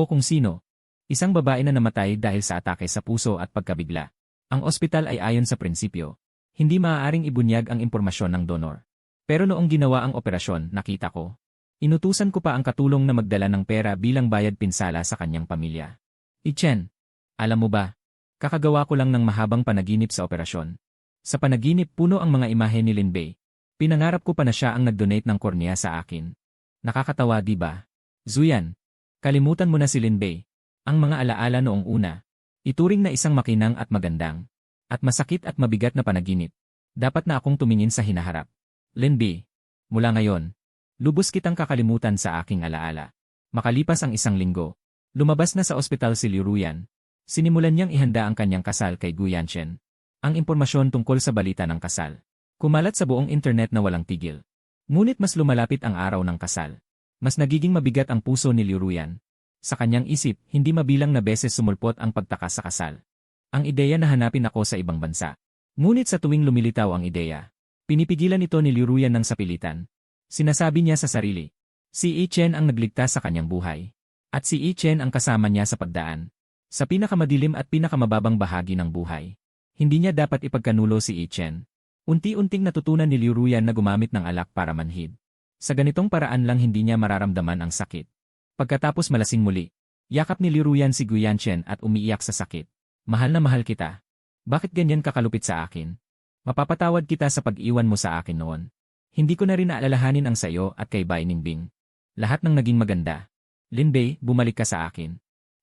kung sino. Isang babae na namatay dahil sa atake sa puso at pagkabigla. Ang ospital ay ayon sa prinsipyo. Hindi maaaring ibunyag ang impormasyon ng donor. Pero noong ginawa ang operasyon, nakita ko. Inutusan ko pa ang katulong na magdala ng pera bilang bayad pinsala sa kanyang pamilya. Ichen, alam mo ba? Kakagawa ko lang ng mahabang panaginip sa operasyon. Sa panaginip puno ang mga imahe ni Lin Bei. Pinangarap ko pa na siya ang nag-donate ng kornea sa akin. Nakakatawa di ba? Zuyan, kalimutan mo na si Lin Bei. Ang mga alaala noong una. Ituring na isang makinang at magandang. At masakit at mabigat na panaginip. Dapat na akong tumingin sa hinaharap. Lin Bei, mula ngayon, lubos kitang kakalimutan sa aking alaala. Makalipas ang 1 linggo, lumabas na sa ospital si Liu Ruyan. Sinimulan niyang ihanda ang kanyang kasal kay Guyanchen. Ang impormasyon tungkol sa balita ng kasal. Kumalat sa buong internet na walang tigil. Ngunit mas lumalapit ang araw ng kasal. Mas nagiging mabigat ang puso ni Liu Ruyan. Sa kanyang isip, hindi mabilang na beses sumulpot ang pagtakas sa kasal. Ang ideya na hanapin ako sa ibang bansa. Ngunit sa tuwing lumilitaw ang ideya, pinipigilan ito ni Liu Ruyan ng sapilitan. Sinasabi niya sa sarili, si Ichen ang nagligtas sa kanyang buhay. At si Ichen ang kasama niya sa pagdaan. Sa pinakamadilim at pinakamababang bahagi ng buhay. Hindi niya dapat ipagkanulo si Ichen. Unti-unting natutunan ni Liu Ruyan na gumamit ng alak para manhid. Sa ganitong paraan lang hindi niya mararamdaman ang sakit. Pagkatapos malasing muli, yakap ni Liu Ruyan si Guyanchen at umiiyak sa sakit. Mahal na mahal kita. Bakit ganyan kakalupit sa akin? Mapapatawad kita sa pag-iwan mo sa akin noon. Hindi ko na rin aalalahanin ang sayo at kay Bai Ningbing. Lahat ng naging maganda. Lin Bei, bumalik ka sa akin.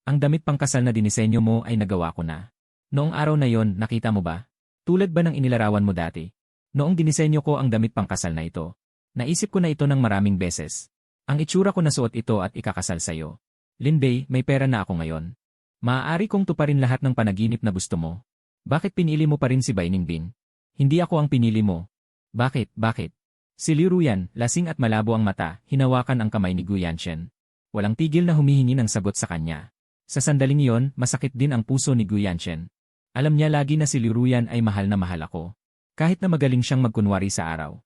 Ang damit pangkasal na dinisenyo mo ay nagawa ko na. Noong araw na yon, nakita mo ba? Tulad ba ng inilarawan mo dati? Noong dinisenyo ko ang damit pangkasal na ito, naisip ko na ito ng maraming beses. Ang itsura ko na suot ito at ikakasal sayo. Lin Bei, may pera na ako ngayon. Maaari kong tuparin lahat ng panaginip na gusto mo. Bakit pinili mo pa rin si Bai Ningbing? Hindi ako ang pinili mo. Bakit? Si Liu Ruyan, lasing at malabo ang mata, hinawakan ang kamay ni Guyanchen. Walang tigil na humihingi ng sagot sa kanya. Sa sandaling iyon, masakit din ang puso ni Guyanchen. Alam niya lagi na si Liu Ruyan ay mahal na mahal ako. Kahit na magaling siyang magkunwari sa araw.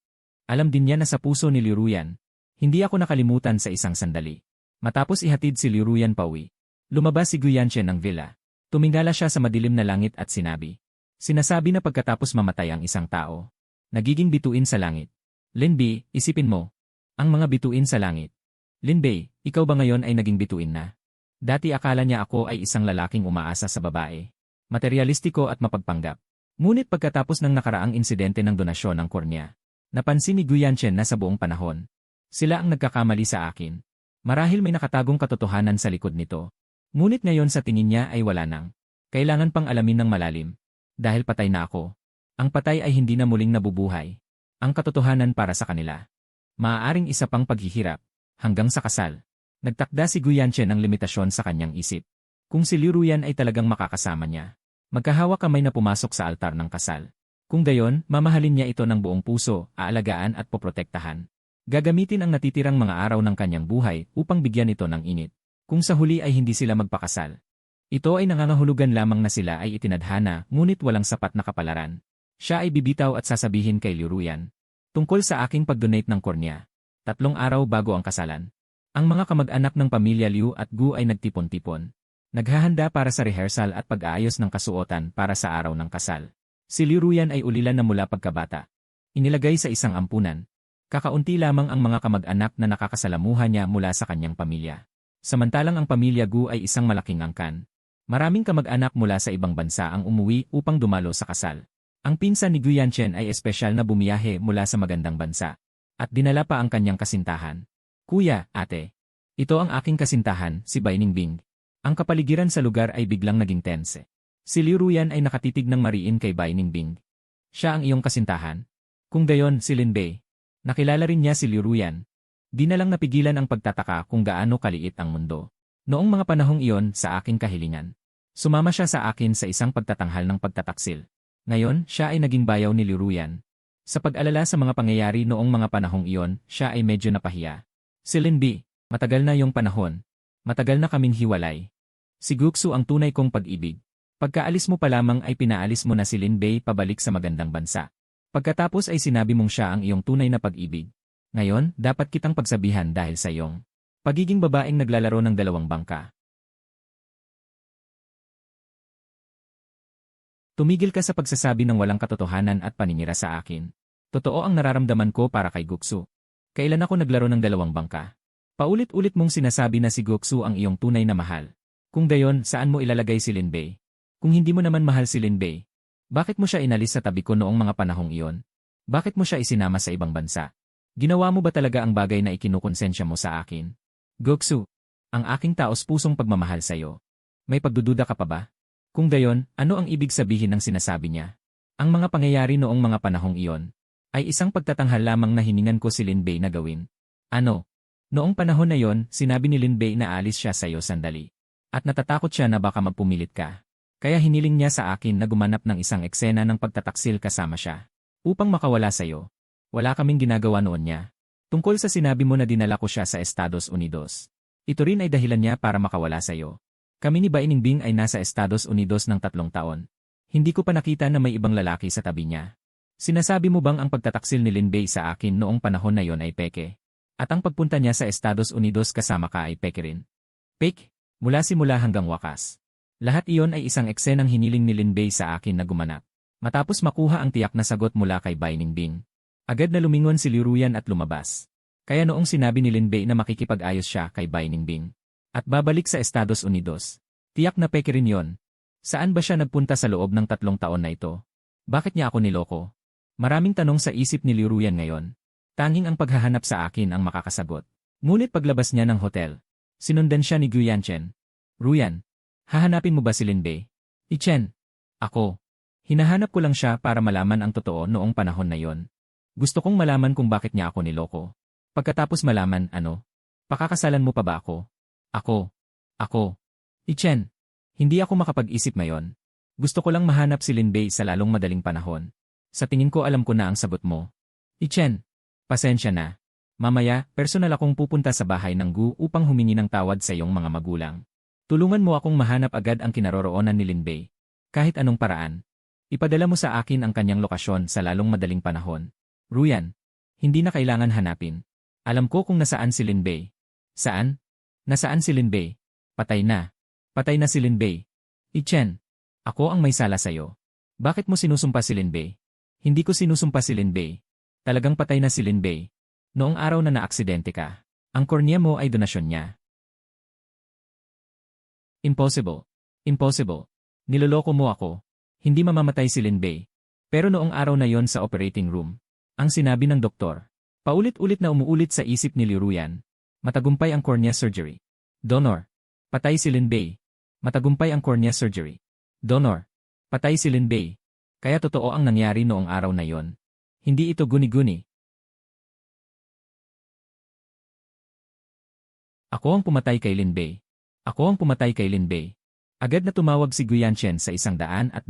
Alam din niya na sa puso ni Liu Ruyan, hindi ako nakalimutan sa isang sandali. Matapos ihatid si Liu Ruyan pauwi, lumabas si Guyanchen ng villa. Tumingala siya sa madilim na langit at sinabi. Sinasabi na pagkatapos mamatay ang isang tao, nagiging bituin sa langit. Lin Bei, isipin mo. Ang mga bituin sa langit. Lin Bei, ikaw ba ngayon ay naging bituin na? Dati akala niya ako ay isang lalaking umaasa sa babae. Materialistiko at mapagpanggap. Ngunit pagkatapos ng nakaraang insidente ng donasyon ng kornea, napansin ni Guyanchen na sa buong panahon. Sila ang nagkakamali sa akin. Marahil may nakatagong katotohanan sa likod nito. Ngunit ngayon sa tingin niya ay wala nang. Kailangan pang alamin ng malalim. Dahil patay na ako. Ang patay ay hindi na muling nabubuhay. Ang katotohanan para sa kanila. Maaaring isa pang paghihirap. Hanggang sa kasal. Nagtakda si Guyanchen ng limitasyon sa kanyang isip. Kung si Liu Ruyan ay talagang makakasama niya. Magkahawak kamay na pumasok sa altar ng kasal. Kung gayon, mamahalin niya ito ng buong puso, aalagaan at poprotektahan. Gagamitin ang natitirang mga araw ng kanyang buhay upang bigyan ito ng init. Kung sa huli ay hindi sila magpakasal. Ito ay nangangahulugan lamang na sila ay itinadhana ngunit walang sapat na kapalaran. Siya ay bibitaw at sasabihin kay Liruyan. Tungkol sa aking pag-donate ng kornea. 3 araw bago ang kasalan. Ang mga kamag-anak ng pamilya Liu at Gu ay nagtipon-tipon. Naghahanda para sa rehearsal at pag-aayos ng kasuotan para sa araw ng kasal. Si Liruyan ay ulilan na mula pagkabata. Inilagay sa isang ampunan. Kakaunti lamang ang mga kamag-anak na nakakasalamuha niya mula sa kanyang pamilya. Samantalang ang pamilya Gu ay isang malaking angkan. Maraming kamag-anak mula sa ibang bansa ang umuwi upang dumalo sa kasal. Ang pinsan ni Gu Yanchen ay espesyal na bumiyahe mula sa magandang bansa. At dinala pa ang kanyang kasintahan. Kuya, ate. Ito ang aking kasintahan, si Bai Ningbing. Ang kapaligiran sa lugar ay biglang naging tense. Si Liruyan ay nakatitig ng mariin kay Bai Ningbing. Siya ang iyong kasintahan? Kung gayon, si Lin Bei. Nakilala rin niya si Liruyan. Di na lang napigilan ang pagtataka kung gaano kaliit ang mundo. Noong mga panahong iyon sa aking kahilingan. Sumama siya sa akin sa isang pagtatanghal ng pagtataksil. Ngayon, siya ay naging bayaw ni Liruyan. Sa pag-alala sa mga pangyayari noong mga panahong iyon, siya ay medyo napahiya. Si Lin Bei, matagal na yung panahon. Matagal na kaming hiwalay. Si Guksu ang tunay kong pag-ibig. Pagkaalis mo pa lamang ay pinaalis mo na si Lin Bei pabalik sa magandang bansa. Pagkatapos ay sinabi mong siya ang iyong tunay na pag-ibig. Ngayon, dapat kitang pagsabihan dahil sa iyong pagiging babaeng naglalaro ng 2 bangka. Tumigil ka sa pagsasabi ng walang katotohanan at paninira sa akin. Totoo ang nararamdaman ko para kay Guksu. Kailan ako naglaro ng 2 bangka? Paulit-ulit mong sinasabi na si Guksu ang iyong tunay na mahal. Kung gayon, saan mo ilalagay si Lin Bei? Kung hindi mo naman mahal si Lin Bei, bakit mo siya inalis sa tabi ko noong mga panahong iyon? Bakit mo siya isinama sa ibang bansa? Ginawa mo ba talaga ang bagay na ikinukonsensya mo sa akin? Guksu, ang aking taos-pusong pagmamahal sa iyo. May pagdududa ka pa ba? Kung gayon, ano ang ibig sabihin ng sinasabi niya? Ang mga pangyayari noong mga panahong iyon ay isang pagtatanghal lamang na hiningan ko si Lin Bei na gawin. Ano? Noong panahon na yon, sinabi ni Lin Bei na aalis siya sa iyo sandali. At natatakot siya na baka magpumilit ka. Kaya hiniling niya sa akin na gumanap ng isang eksena ng pagtataksil kasama siya. Upang makawala sa iyo. Wala kaming ginagawa noon niya. Tungkol sa sinabi mo na dinala ko siya sa Estados Unidos. Ito rin ay dahilan niya para makawala sa iyo. Kami ni Bai Ningbing ay nasa Estados Unidos ng 3 taon. Hindi ko pa nakita na may ibang lalaki sa tabi niya. Sinasabi mo bang ang pagtataksil ni Lin Bei sa akin noong panahon na yon ay peke? At ang pagpunta niya sa Estados Unidos kasama ka ay peke rin? Fake? Mula simula hanggang wakas. Lahat iyon ay isang eksenang hiniling ni Lin Bei sa akin na gumanap. Matapos makuha ang tiyak na sagot mula kay Bai Ningbing. Agad na lumingon si Liruyan at lumabas. Kaya noong sinabi ni Lin Bei na makikipag-ayos siya kay Bai Ningbing at babalik sa Estados Unidos, tiyak na peke rin yon. Saan ba siya nagpunta sa loob ng 3 taon na ito? Bakit niya ako niloko? Maraming tanong sa isip ni Liruyan ngayon. Tanging ang paghahanap sa akin ang makakasagot. Ngunit paglabas niya ng hotel, sinundan siya ni Gu Yanchen. Ruyan, hahanapin mo ba si Lin Bei? Ichen, ako. Hinahanap ko lang siya para malaman ang totoo noong panahon na yon. Gusto kong malaman kung bakit niya ako niloko. Pagkatapos malaman, ano? Pakakasalan mo pa ba ako? Ako. Ichen, hindi ako makapag-isip ngayon. Gusto ko lang mahanap si Lin Bei sa lalong madaling panahon. Sa tingin ko alam ko na ang sagot mo. Ichen, pasensya na. Mamaya, personal akong pupunta sa bahay ng Gu upang humingi ng tawad sa iyong mga magulang. Tulungan mo akong mahanap agad ang kinaroroonan ni Lin Bei. Kahit anong paraan. Ipadala mo sa akin ang kanyang lokasyon sa lalong madaling panahon. Ruyan, hindi na kailangan hanapin. Alam ko kung nasaan si Lin Bei. Saan? Nasaan si Lin Bei? Patay na. Patay na si Lin Bei. Ichen, ako ang may sala sa'yo. Bakit mo sinusumpa si Lin Bei? Hindi ko sinusumpa si Lin Bei. Talagang patay na si Lin Bei. Noong araw na naaksidente ka, ang kornea mo ay donasyon niya. Impossible. Impossible. Niloloko mo ako. Hindi mamamatay si Lin Bei. Pero noong araw na yon sa operating room, ang sinabi ng doktor, paulit-ulit na umuulit sa isip ni Liruyan, matagumpay ang cornea surgery. Donor. Patay si Lin Bei. Matagumpay ang cornea surgery. Donor. Patay si Lin Bei. Kaya totoo ang nangyari noong araw na yon. Hindi ito guni-guni. Ako ang pumatay kay Lin Bei. Ako ang pumatay kay Lin Bei. Agad na tumawag si Guyanchen sa 120.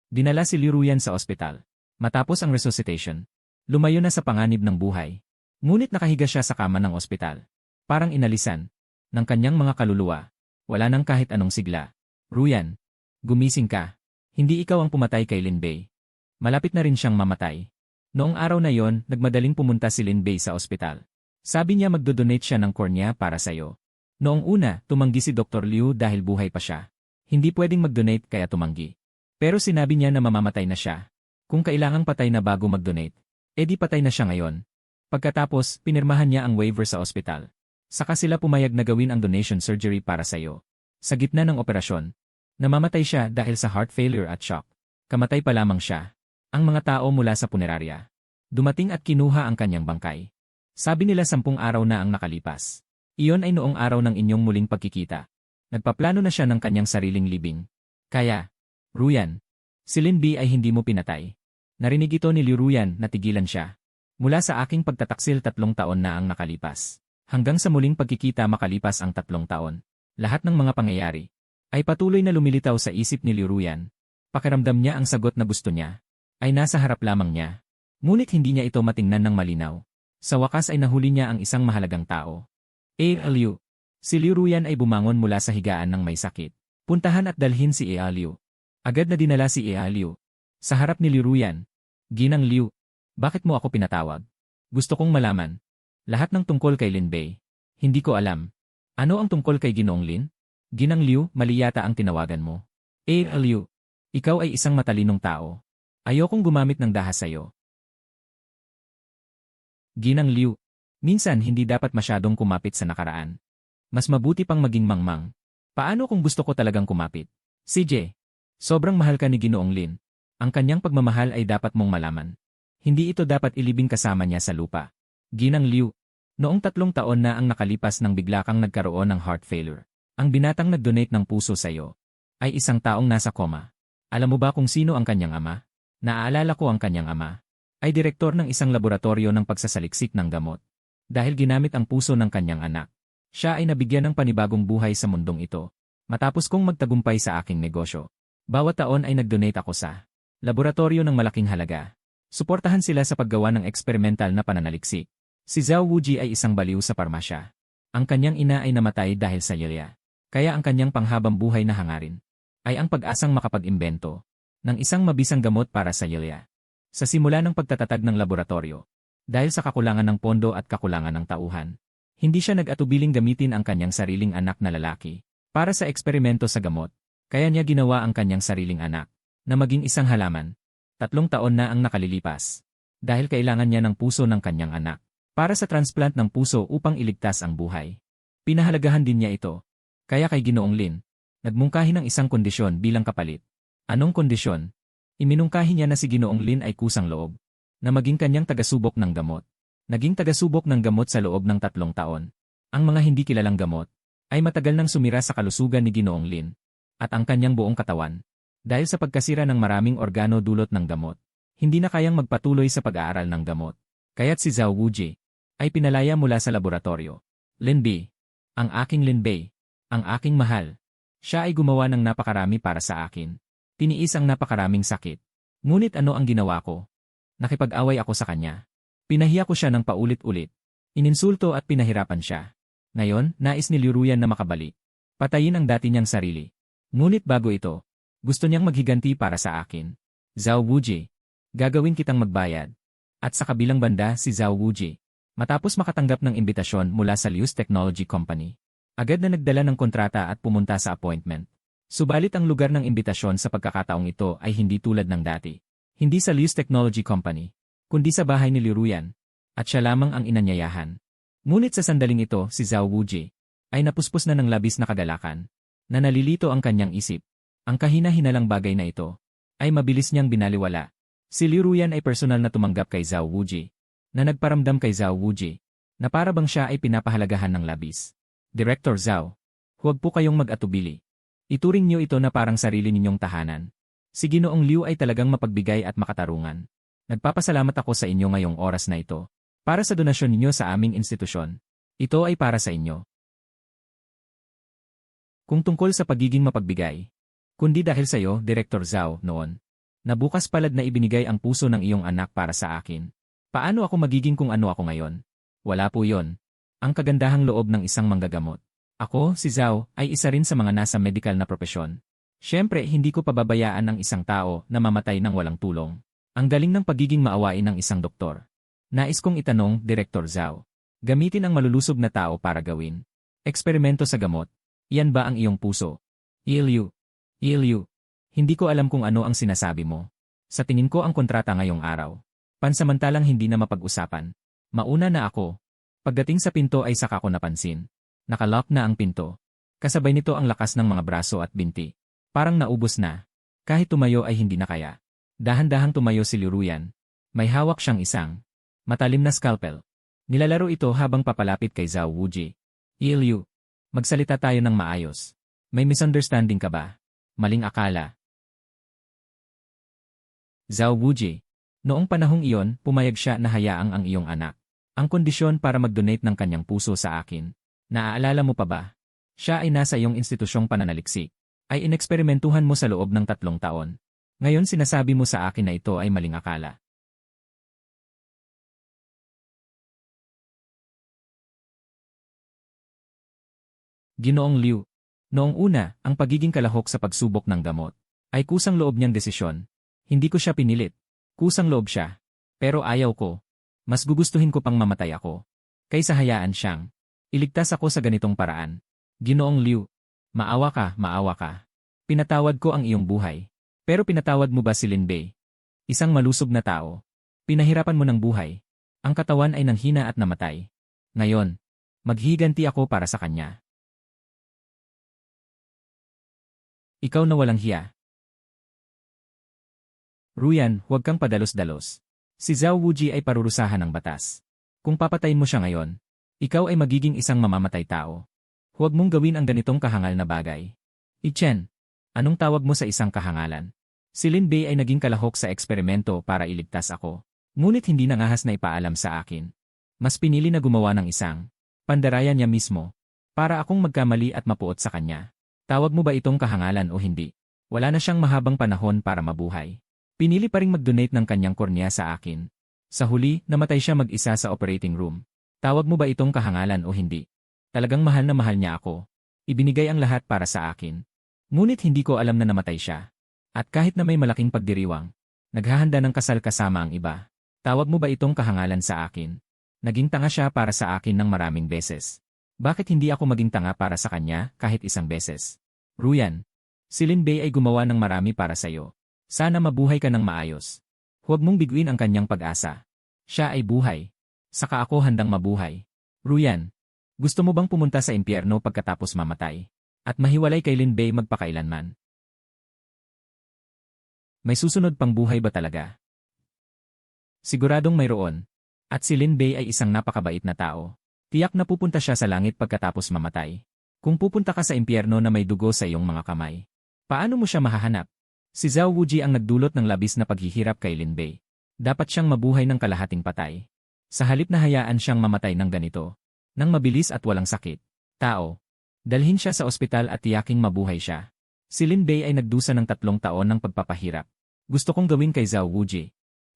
Dinala si Liruyan sa ospital. Matapos ang resuscitation, lumayo na sa panganib ng buhay. Ngunit nakahiga siya sa kama ng ospital. Parang inalisan ng kanyang mga kaluluwa. Wala nang kahit anong sigla. Ruyan, gumising ka. Hindi ikaw ang pumatay kay Lin Bei. Malapit na rin siyang mamatay. Noong araw na yon, nagmadaling pumunta si Lin Bei sa ospital. Sabi niya magdodonate siya ng kornea para sa'yo. Noong una, tumanggi si Dr. Liu dahil buhay pa siya. Hindi pwedeng mag-donate kaya tumanggi. Pero sinabi niya na mamamatay na siya. Kung kailangang patay na bago mag-donate, edi patay na siya ngayon. Pagkatapos, pinirmahan niya ang waiver sa ospital. Saka sila pumayag na gawin ang donation surgery para sa'yo. Sa gitna ng operasyon, namamatay siya dahil sa heart failure at shock. Kamatay pa lamang siya. Ang mga tao mula sa punerarya dumating at kinuha ang kanyang bangkay. Sabi nila 10 araw na ang nakalipas. Iyon ay noong araw ng inyong muling pagkikita. Nagpaplano na siya ng kanyang sariling libing. Kaya, Ruyan, si Lin Bei ay hindi mo pinatay. Narinig ito ni Liu Ruyan na tigilan siya. Mula sa aking pagtataksil 3 taon na ang nakalipas. Hanggang sa muling pagkikita makalipas ang 3 taon. Lahat ng mga pangyayari ay patuloy na lumilitaw sa isip ni Liu Ruyan. Pakiramdam niya ang sagot na gusto niya ay nasa harap lamang niya. Ngunit hindi niya ito matingnan ng malinaw. Sa wakas ay nahuli niya ang isang mahalagang tao. Liu. Si Liu Ruyan ay bumangon mula sa higaan ng may sakit. Puntahan at dalhin si Liu. Agad na dinala si Liu. Sa harap ni Liu Ruyan. Ginang Liu, bakit mo ako pinatawag? Gusto kong malaman. Lahat ng tungkol kay Lin Bei. Hindi ko alam. Ano ang tungkol kay Ginoong Lin? Ginang Liu, mali yata ang tinawagan mo. Liu, ikaw ay isang matalinong tao. Ayokong gumamit ng dahas sa'yo. Ginang Liu, minsan hindi dapat masyadong kumapit sa nakaraan. Mas mabuti pang maging mangmang. Paano kung gusto ko talagang kumapit? CJ, sobrang mahal ka ni Ginoong Lin. Ang kanyang pagmamahal ay dapat mong malaman. Hindi ito dapat ilibing kasama niya sa lupa. Ginang Liu, noong 3 taon na ang nakalipas nang bigla kang nagkaroon ng heart failure. Ang binatang nag-donate ng puso sa iyo ay isang taong nasa koma. Alam mo ba kung sino ang kanyang ama? Naaalala ko ang kanyang ama ay direktor ng isang laboratorio ng pagsasaliksik ng gamot. Dahil ginamit ang puso ng kanyang anak, siya ay nabigyan ng panibagong buhay sa mundong ito. Matapos kong magtagumpay sa aking negosyo, bawat taon ay nag-donate ako sa laboratorio ng malaking halaga. Suportahan sila sa paggawa ng eksperimental na pananaliksik. Si Zhao Wuji ay isang baliw sa parmasya. Ang kanyang ina ay namatay dahil sa yelya. Kaya ang kanyang panghabang buhay na hangarin ay ang pag-asang makapag-imbento ng isang mabisang gamot para sa yelya. Sa simula ng pagtatatag ng laboratorio, dahil sa kakulangan ng pondo at kakulangan ng tauhan, hindi siya nag-atubiling gamitin ang kanyang sariling anak na lalaki para sa eksperimento sa gamot. Kaya niya ginawa ang kanyang sariling anak na maging isang halaman. 3 taon na ang nakalilipas. Dahil kailangan niya ng puso ng kanyang anak para sa transplant ng puso upang iligtas ang buhay. Pinahalagahan din niya ito. Kaya kay Ginoong Lin, nagmungkahi ng isang kondisyon bilang kapalit. Anong kondisyon? Iminungkahi niya na si Ginoong Lin ay kusang loob na maging kanyang tagasubok ng gamot. Naging tagasubok ng gamot sa loob ng 3 taon. Ang mga hindi kilalang gamot ay matagal nang sumira sa kalusugan ni Ginoong Lin at ang kanyang buong katawan. Dahil sa pagkasira ng maraming organo dulot ng gamot, hindi na kayang magpatuloy sa pag-aaral ng gamot. Kaya't si Zhao Wuji ay pinalaya mula sa laboratorio. Lin Bei, ang aking Lin Bei, ang aking mahal. Siya ay gumawa ng napakarami para sa akin. Tiniis ang napakaraming sakit. Ngunit ano ang ginawa ko? Nakipag-away ako sa kanya. Pinahiya ko siya ng paulit-ulit. Ininsulto at pinahirapan siya. Ngayon, nais ni Liu Ruyan na makabalik. Patayin ang dati niyang sarili. Ngunit bago ito, gusto niyang maghiganti para sa akin. Zhao Wuji, gagawin kitang magbayad. At sa kabilang banda si Zhao Wuji, matapos makatanggap ng imbitasyon mula sa Liu's Technology Company, agad na nagdala ng kontrata at pumunta sa appointment. Subalit ang lugar ng imbitasyon sa pagkakataong ito ay hindi tulad ng dati. Hindi sa Liu's Technology Company, kundi sa bahay ni Liu Ruyan. At siya lamang ang inanyayahan. Ngunit sa sandaling ito si Zhao Wuji ay napuspos na ng labis na kagalakan, na nalilito ang kanyang isip. Ang kahina-hinalang bagay na ito ay mabilis niyang binaliwala. Si Liu Ruyan ay personal na tumanggap kay Zhao Wuji, na nagparamdam kay Zhao Wuji, na para bang siya ay pinapahalagahan ng labis. Director Zhao, huwag po kayong mag-atubili. Ituring niyo ito na parang sarili ninyong tahanan. Si Ginoong Liu ay talagang mapagbigay at makatarungan. Nagpapasalamat ako sa inyo ngayong oras na ito, para sa donasyon ninyo sa aming institusyon. Ito ay para sa inyo. Kung tungkol sa pagiging mapagbigay. Kundi dahil sa iyo, Director Zhao, noon. Na bukas palad na ibinigay ang puso ng iyong anak para sa akin. Paano ako magiging kung ano ako ngayon? Wala po yon. Ang kagandahang loob ng isang manggagamot. Ako, si Zhao, ay isa rin sa mga nasa medical na propesyon. Siyempre, hindi ko pababayaan ang isang tao na mamatay ng walang tulong. Ang galing ng pagiging maawain ng isang doktor. Nais kong itanong, Director Zhao. Gamitin ang malulusob na tao para gawin. Eksperimento sa gamot. Iyan ba ang iyong puso? Ilyu. Hindi ko alam kung ano ang sinasabi mo. Sa tingin ko ang kontrata ngayong araw. Pansamantalang hindi na mapag-usapan. Mauna na ako. Pagdating sa pinto ay saka ko napansin. Nakalock na ang pinto. Kasabay nito ang lakas ng mga braso at binti. Parang naubos na. Kahit tumayo ay hindi na kaya. Dahan-dahang tumayo si Liruyan. May hawak siyang isang matalim na scalpel. Nilalaro ito habang papalapit kay Zhao Wuji. Ilyu, magsalita tayo ng maayos. May misunderstanding ka ba? Maling akala. Zhao Wuji. Noong panahong iyon, pumayag siya na hayaang ang iyong anak. Ang kondisyon para mag-donate ng kanyang puso sa akin. Naaalala mo pa ba? Siya ay nasa iyong institusyong pananaliksik. Ay ineksperimentuhan mo sa loob ng 3 taon. Ngayon sinasabi mo sa akin na ito ay maling akala. Ginoong Liu. Noong una, ang pagiging kalahok sa pagsubok ng gamot ay kusang loob niyang desisyon. Hindi ko siya pinilit. Kusang loob siya. Pero ayaw ko. Mas gugustuhin ko pang mamatay ako. Kaysa hayaan siyang iligtas ako sa ganitong paraan. Ginoong Liu. Maawa ka. Pinatawad ko ang iyong buhay. Pero pinatawad mo ba si Lin Bei? Isang malusob na tao. Pinahirapan mo ng buhay. Ang katawan ay nanghina at namatay. Ngayon, maghiganti ako para sa kanya. Ikaw na walang hiya. Ruyan, huwag kang padalos-dalos. Si Zhao Wuji ay parurusahan ng batas. Kung papatayin mo siya ngayon, ikaw ay magiging isang mamamatay tao. Huwag mong gawin ang ganitong kahangal na bagay. Ichen, anong tawag mo sa isang kahangalan? Si Lin Bei ay naging kalahok sa eksperimento para iligtas ako. Ngunit hindi nangahas na ipaalam sa akin. Mas pinili na gumawa ng isang pandaraya niya mismo para akong magkamali at mapuot sa kanya. Tawag mo ba itong kahangalan o hindi? Wala na siyang mahabang panahon para mabuhay. Pinili pa ring mag-donate ng kanyang kornea sa akin. Sa huli, namatay siya mag-isa sa operating room. Tawag mo ba itong kahangalan o hindi? Talagang mahal na mahal niya ako. Ibinigay ang lahat para sa akin. Ngunit hindi ko alam na namatay siya. At kahit na may malaking pagdiriwang, naghahanda ng kasal kasama ang iba. Tawag mo ba itong kahangalan sa akin? Naging tanga siya para sa akin ng maraming beses. Bakit hindi ako maging tanga para sa kanya kahit isang beses? Ruyan, si Lin Bei ay gumawa ng marami para sa iyo. Sana mabuhay ka ng maayos. Huwag mong biguin ang kanyang pag-asa. Siya ay buhay. Saka ako handang mabuhay. Ruyan, gusto mo bang pumunta sa impyerno pagkatapos mamatay? At mahiwalay kay Lin Bei magpakailanman? May susunod pang buhay ba talaga? Siguradong mayroon. At si Lin Bei ay isang napakabait na tao. Tiyak na pupunta siya sa langit pagkatapos mamatay. Kung pupunta ka sa impyerno na may dugo sa iyong mga kamay, paano mo siya mahahanap? Si Zhao Wuji ang nagdulot ng labis na paghihirap kay Lin Bei. Dapat siyang mabuhay ng kalahating patay. Sa halip na hayaan siyang mamatay ng ganito, nang mabilis at walang sakit. Tao, dalhin siya sa ospital at tiyaking mabuhay siya. Si Lin Bei ay nagdusa ng 3 taon ng pagpapahirap. Gusto kong gawin kay Zhao Wuji.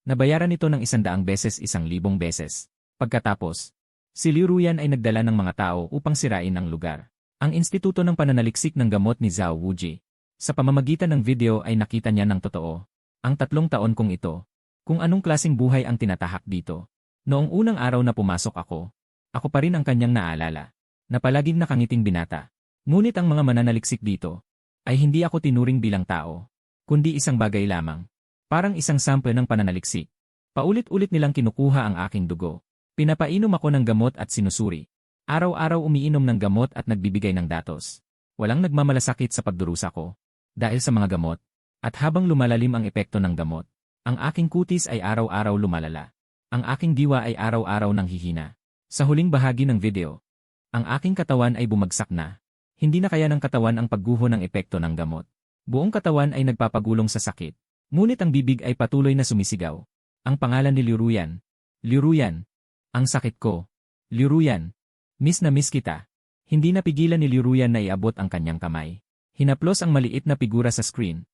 Nabayaran ito ng 100 beses 1,000 beses. Pagkatapos, si Liu Ruyan ay nagdala ng mga tao upang sirain ang lugar. Ang Instituto ng Pananaliksik ng Gamot ni Zhao Wuji. Sa pamamagitan ng video ay nakita niya ng totoo. Ang 3 taon kong ito. Kung anong klaseng buhay ang tinatahak dito. Noong unang araw na pumasok ako pa rin ang kanyang naalala. Na palaging nakangiting binata. Ngunit ang mga mananaliksik dito ay hindi ako tinuring bilang tao. Kundi isang bagay lamang. Parang isang sample ng pananaliksik. Paulit-ulit nilang kinukuha ang aking dugo. Pinapainom ako ng gamot at sinusuri. Araw-araw umiinom ng gamot at nagbibigay ng datos. Walang nagmamalasakit sa pagdurusa ko. Dahil sa mga gamot. At habang lumalalim ang epekto ng gamot, ang aking kutis ay araw-araw lumalala. Ang aking diwa ay araw-araw nang hihina. Sa huling bahagi ng video, ang aking katawan ay bumagsak na. Hindi na kaya ng katawan ang pagguho ng epekto ng gamot. Buong katawan ay nagpapagulong sa sakit. Ngunit ang bibig ay patuloy na sumisigaw. Ang pangalan ni Liu Ruyan. Liu Ruyan. Ang sakit ko. Liu Ruyan. Miss na miss kita. Hindi napigilan ni Liu Ruyan na iabot ang kanyang kamay. Hinaplos ang maliit na figura sa screen.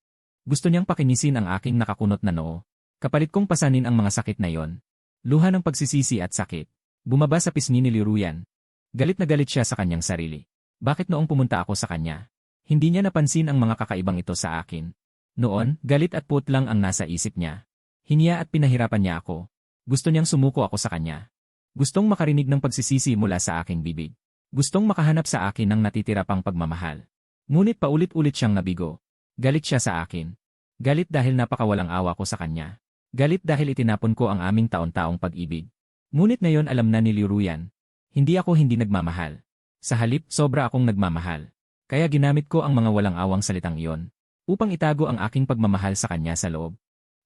Gusto niyang pakinisin ang aking nakakunot na noo. Kapalit kong pasanin ang mga sakit na yon. Luha ng pagsisisi at sakit. Bumaba sa pisngi ni Liu Ruyan. Galit na galit siya sa kanyang sarili. Bakit noong pumunta ako sa kanya? Hindi niya napansin ang mga kakaibang ito sa akin. Noon, galit at puot lang ang nasa isip niya. Hiniya at pinahirapan niya ako. Gusto niyang sumuko ako sa kanya. Gustong makarinig ng pagsisisi mula sa aking bibig. Gustong makahanap sa akin ng natitira pang pagmamahal. Ngunit paulit-ulit siyang nabigo. Galit siya sa akin. Galit dahil napakawalang awa ko sa kanya. Galit dahil itinapon ko ang aming taon-taong pag-ibig. Ngunit ngayon alam na ni Liu Ruyan. Hindi ako hindi nagmamahal. Sa halip, sobra akong nagmamahal. Kaya ginamit ko ang mga walang awang salitang iyon upang itago ang aking pagmamahal sa kanya sa loob.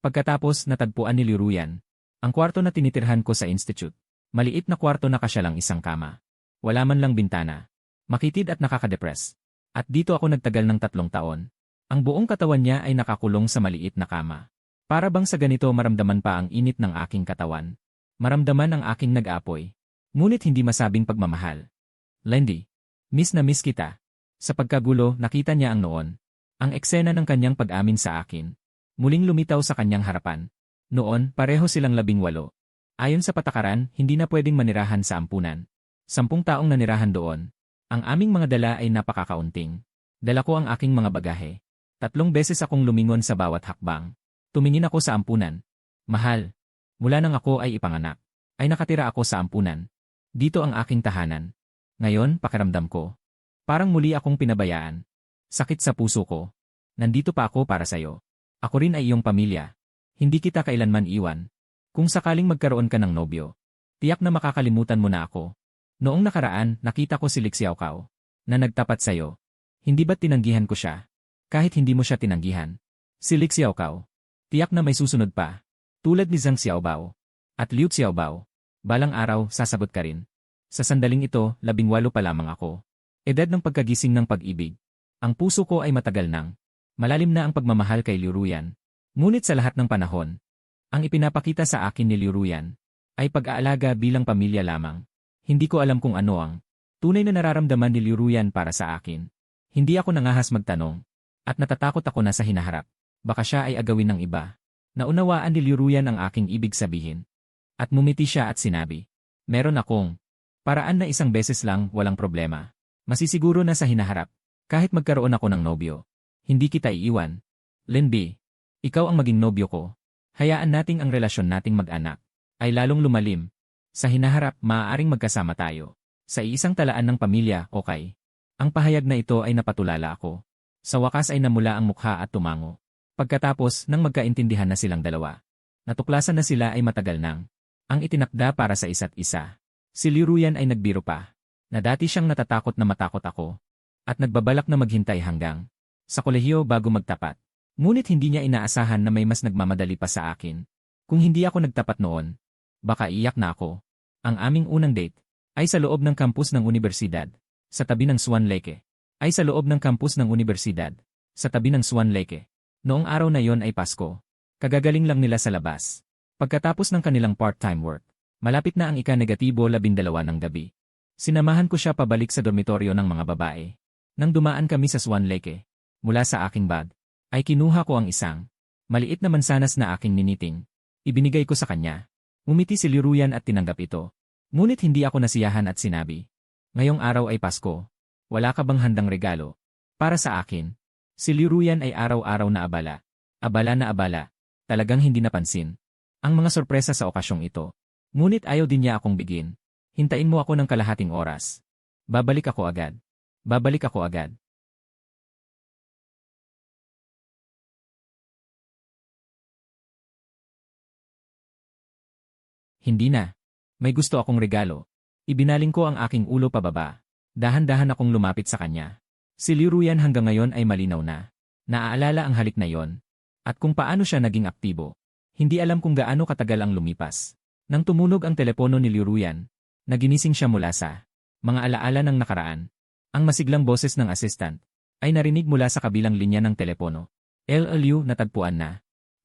Pagkatapos natagpuan ni Liu Ruyan ang kwarto na tinitirhan ko sa institute. Maliit na kwarto na kasya lang isang kama. Wala man lang bintana. Makitid at nakakadepress. At dito ako nagtagal ng 3 taon. Ang buong katawan niya ay nakakulong sa maliit na kama. Para bang sa ganito maramdaman pa ang init ng aking katawan. Maramdaman ang aking nag-apoy. Ngunit hindi masabing pagmamahal. Lindy, miss na miss kita. Sa pagkagulo, nakita niya ang noon. Ang eksena ng kanyang pag-amin sa akin. Muling lumitaw sa kanyang harapan. Noon, pareho silang 18. Ayon sa patakaran, hindi na pwedeng manirahan sa ampunan. 10 taong nanirahan doon. Ang aming mga dala ay napakakaunting. Dala ko ang aking mga bagahe. 3 beses akong lumingon sa bawat hakbang. Tumingin ako sa ampunan. Mahal. Mula nang ako ay ipanganak, ay nakatira ako sa ampunan. Dito ang aking tahanan. Ngayon, pakiramdam ko. Parang muli akong pinabayaan. Sakit sa puso ko. Nandito pa ako para sa'yo. Ako rin ay iyong pamilya. Hindi kita kailanman iwan. Kung sakaling magkaroon ka ng nobyo, tiyak na makakalimutan mo na ako. Noong nakaraan, nakita ko si Lik Xiaokao na nagtapat sa'yo. Hindi ba't tinanggihan ko siya? Kahit hindi mo siya tinanggihan. Si Lik Xiaokao. Tiyak na may susunod pa. Tulad ni Zhang Xiaobao at Liu Xiaobao. Balang araw, sasagot ka rin. Sa sandaling ito, 18 pa lamang ako. Edad ng pagkagising ng pag-ibig. Ang puso ko ay matagal nang. Malalim na ang pagmamahal kay Liu Ruyan. Ngunit sa lahat ng panahon, ang ipinapakita sa akin ni Liu Ruyan ay pag-aalaga bilang pamilya lamang. Hindi ko alam kung ano ang tunay na nararamdaman ni Liu Ruyan para sa akin. Hindi ako nangahas magtanong. At natatakot ako na sa hinaharap. Baka siya ay agawin ng iba. Naunawaan ni Liu Ruyan ang aking ibig sabihin. At mumiti siya at sinabi, meron akong paraan na 1 beses lang walang problema. Masisiguro na sa hinaharap. Kahit magkaroon ako ng nobyo. Hindi kita iiwan. Linby, ikaw ang maging nobyo ko. Hayaan nating ang relasyon nating mag-anak ay lalong lumalim. Sa hinaharap, maaaring magkasama tayo. Sa iisang talaan ng pamilya, okay. Ang pahayag na ito ay napatulala ako. Sa wakas ay namula ang mukha at tumango. Pagkatapos, nang magkaintindihan na silang dalawa. Natuklasan na sila ay matagal nang ang itinakda para sa isa't isa. Si Liu Ruyan ay nagbiro pa, na dati siyang natatakot na matakot ako. At nagbabalak na maghintay hanggang sa kolehiyo bago magtapat. Ngunit hindi niya inaasahan na may mas nagmamadali pa sa akin. Kung hindi ako nagtapat noon, baka iyak na ako. Ang aming unang date ay sa loob ng kampus ng universidad, sa tabi ng Swan Lake. Ay sa loob ng kampus ng universidad, sa tabi ng Swan Lake. Noong araw na yon ay Pasko. Kagagaling lang nila sa labas. Pagkatapos ng kanilang part-time work, malapit na ang ika-12 ng gabi. Sinamahan ko siya pabalik sa dormitoryo ng mga babae. Nang dumaan kami sa Swan Lake, mula sa aking bag, ay kinuha ko ang isang maliit na mansanas na aking niniting. Ibinigay ko sa kanya. Umiti si Liu Ruyan at tinanggap ito. Ngunit hindi ako nasiyahan at sinabi, ngayong araw ay Pasko. Wala ka bang handang regalo? Para sa akin, si Liu Ruyan ay araw-araw na abala. Abala na abala. Talagang hindi napansin ang mga sorpresa sa okasyong ito. Ngunit ayaw din niya akong bigin. Hintayin mo ako ng kalahating oras. Babalik ako agad. Babalik ako agad. Hindi na. May gusto akong regalo. Ibinaling ko ang aking ulo pababa. Dahan-dahan akong lumapit sa kanya. Si Liu Ruyan hanggang ngayon ay malinaw na. Naaalala ang halik na yon. At kung paano siya naging aktibo. Hindi alam kung gaano katagal ang lumipas. Nang tumunog ang telepono ni Liu Ruyan, naginising siya mula sa mga alaala ng nakaraan. Ang masiglang boses ng assistant ay narinig mula sa kabilang linya ng telepono. Liu, natagpuan na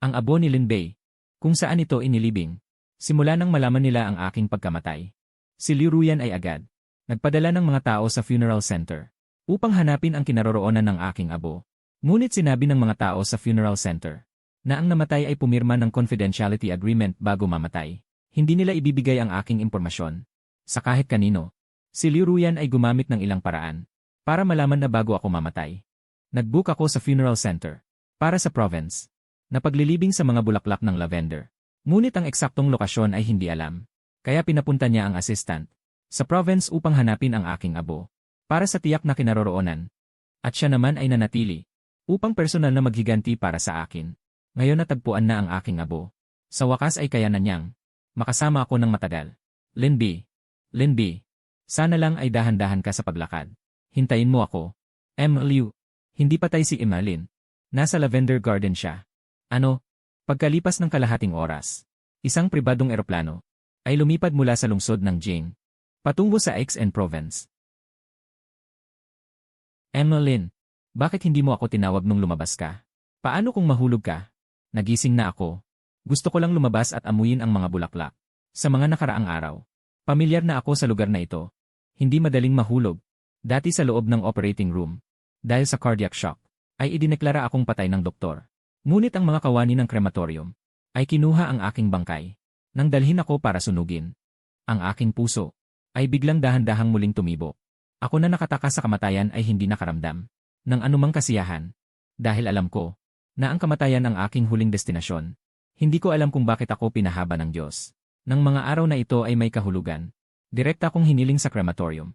ang abo ni Lin Bei. Kung saan ito inilibing. Simula nang malaman nila ang aking pagkamatay. Si Liu Ruyan ay agad Nagpadala ng mga tao sa funeral center upang hanapin ang kinaroroonan ng aking abo. Ngunit sinabi ng mga tao sa funeral center na ang namatay ay pumirma ng confidentiality agreement bago mamatay. Hindi nila ibibigay ang aking impormasyon sa kahit kanino. Si Liu Ruyan ay gumamit ng ilang paraan para malaman na bago ako mamatay. Nag-book ako sa funeral center para sa province na paglilibing sa mga bulaklak ng lavender. Ngunit ang eksaktong lokasyon ay hindi alam. Kaya pinapunta niya ang assistant sa province upang hanapin ang aking abo para sa tiyak na kinaroroonan. At siya naman ay nanatili upang personal na maghiganti para sa akin. Ngayon natagpuan na ang aking abo. Sa wakas ay kaya na niyang makasama ako ng matagal. Linby, sana lang ay dahan-dahan ka sa paglakad. Hintayin mo ako. Liu. Hindi patay si Emmeline. Nasa Lavender Garden siya. Ano? Pagkalipas ng kalahating oras, isang pribadong eroplano ay lumipad mula sa lungsod ng Jing patungo sa XN Province. Emmeline, bakit hindi mo ako tinawag nung lumabas ka? Paano kung mahulog ka? Nagising na ako. Gusto ko lang lumabas at amuyin ang mga bulaklak. Sa mga nakaraang araw, pamilyar na ako sa lugar na ito. Hindi madaling mahulog. Dati sa loob ng operating room, dahil sa cardiac shock, ay idineklara akong patay ng doktor. Ngunit ang mga kawani ng krematorium ay kinuha ang aking bangkay nang dalhin ako para sunugin. Ang aking puso ay biglang dahan-dahang muling tumibo. Ako na nakataka sa kamatayan ay hindi nakaramdam ng anumang kasiyahan dahil alam ko na ang kamatayan ang aking huling destinasyon. Hindi ko alam kung bakit ako pinahaba ng Diyos. Nang mga araw na ito ay may kahulugan, direkta akong hiniling sa krematorium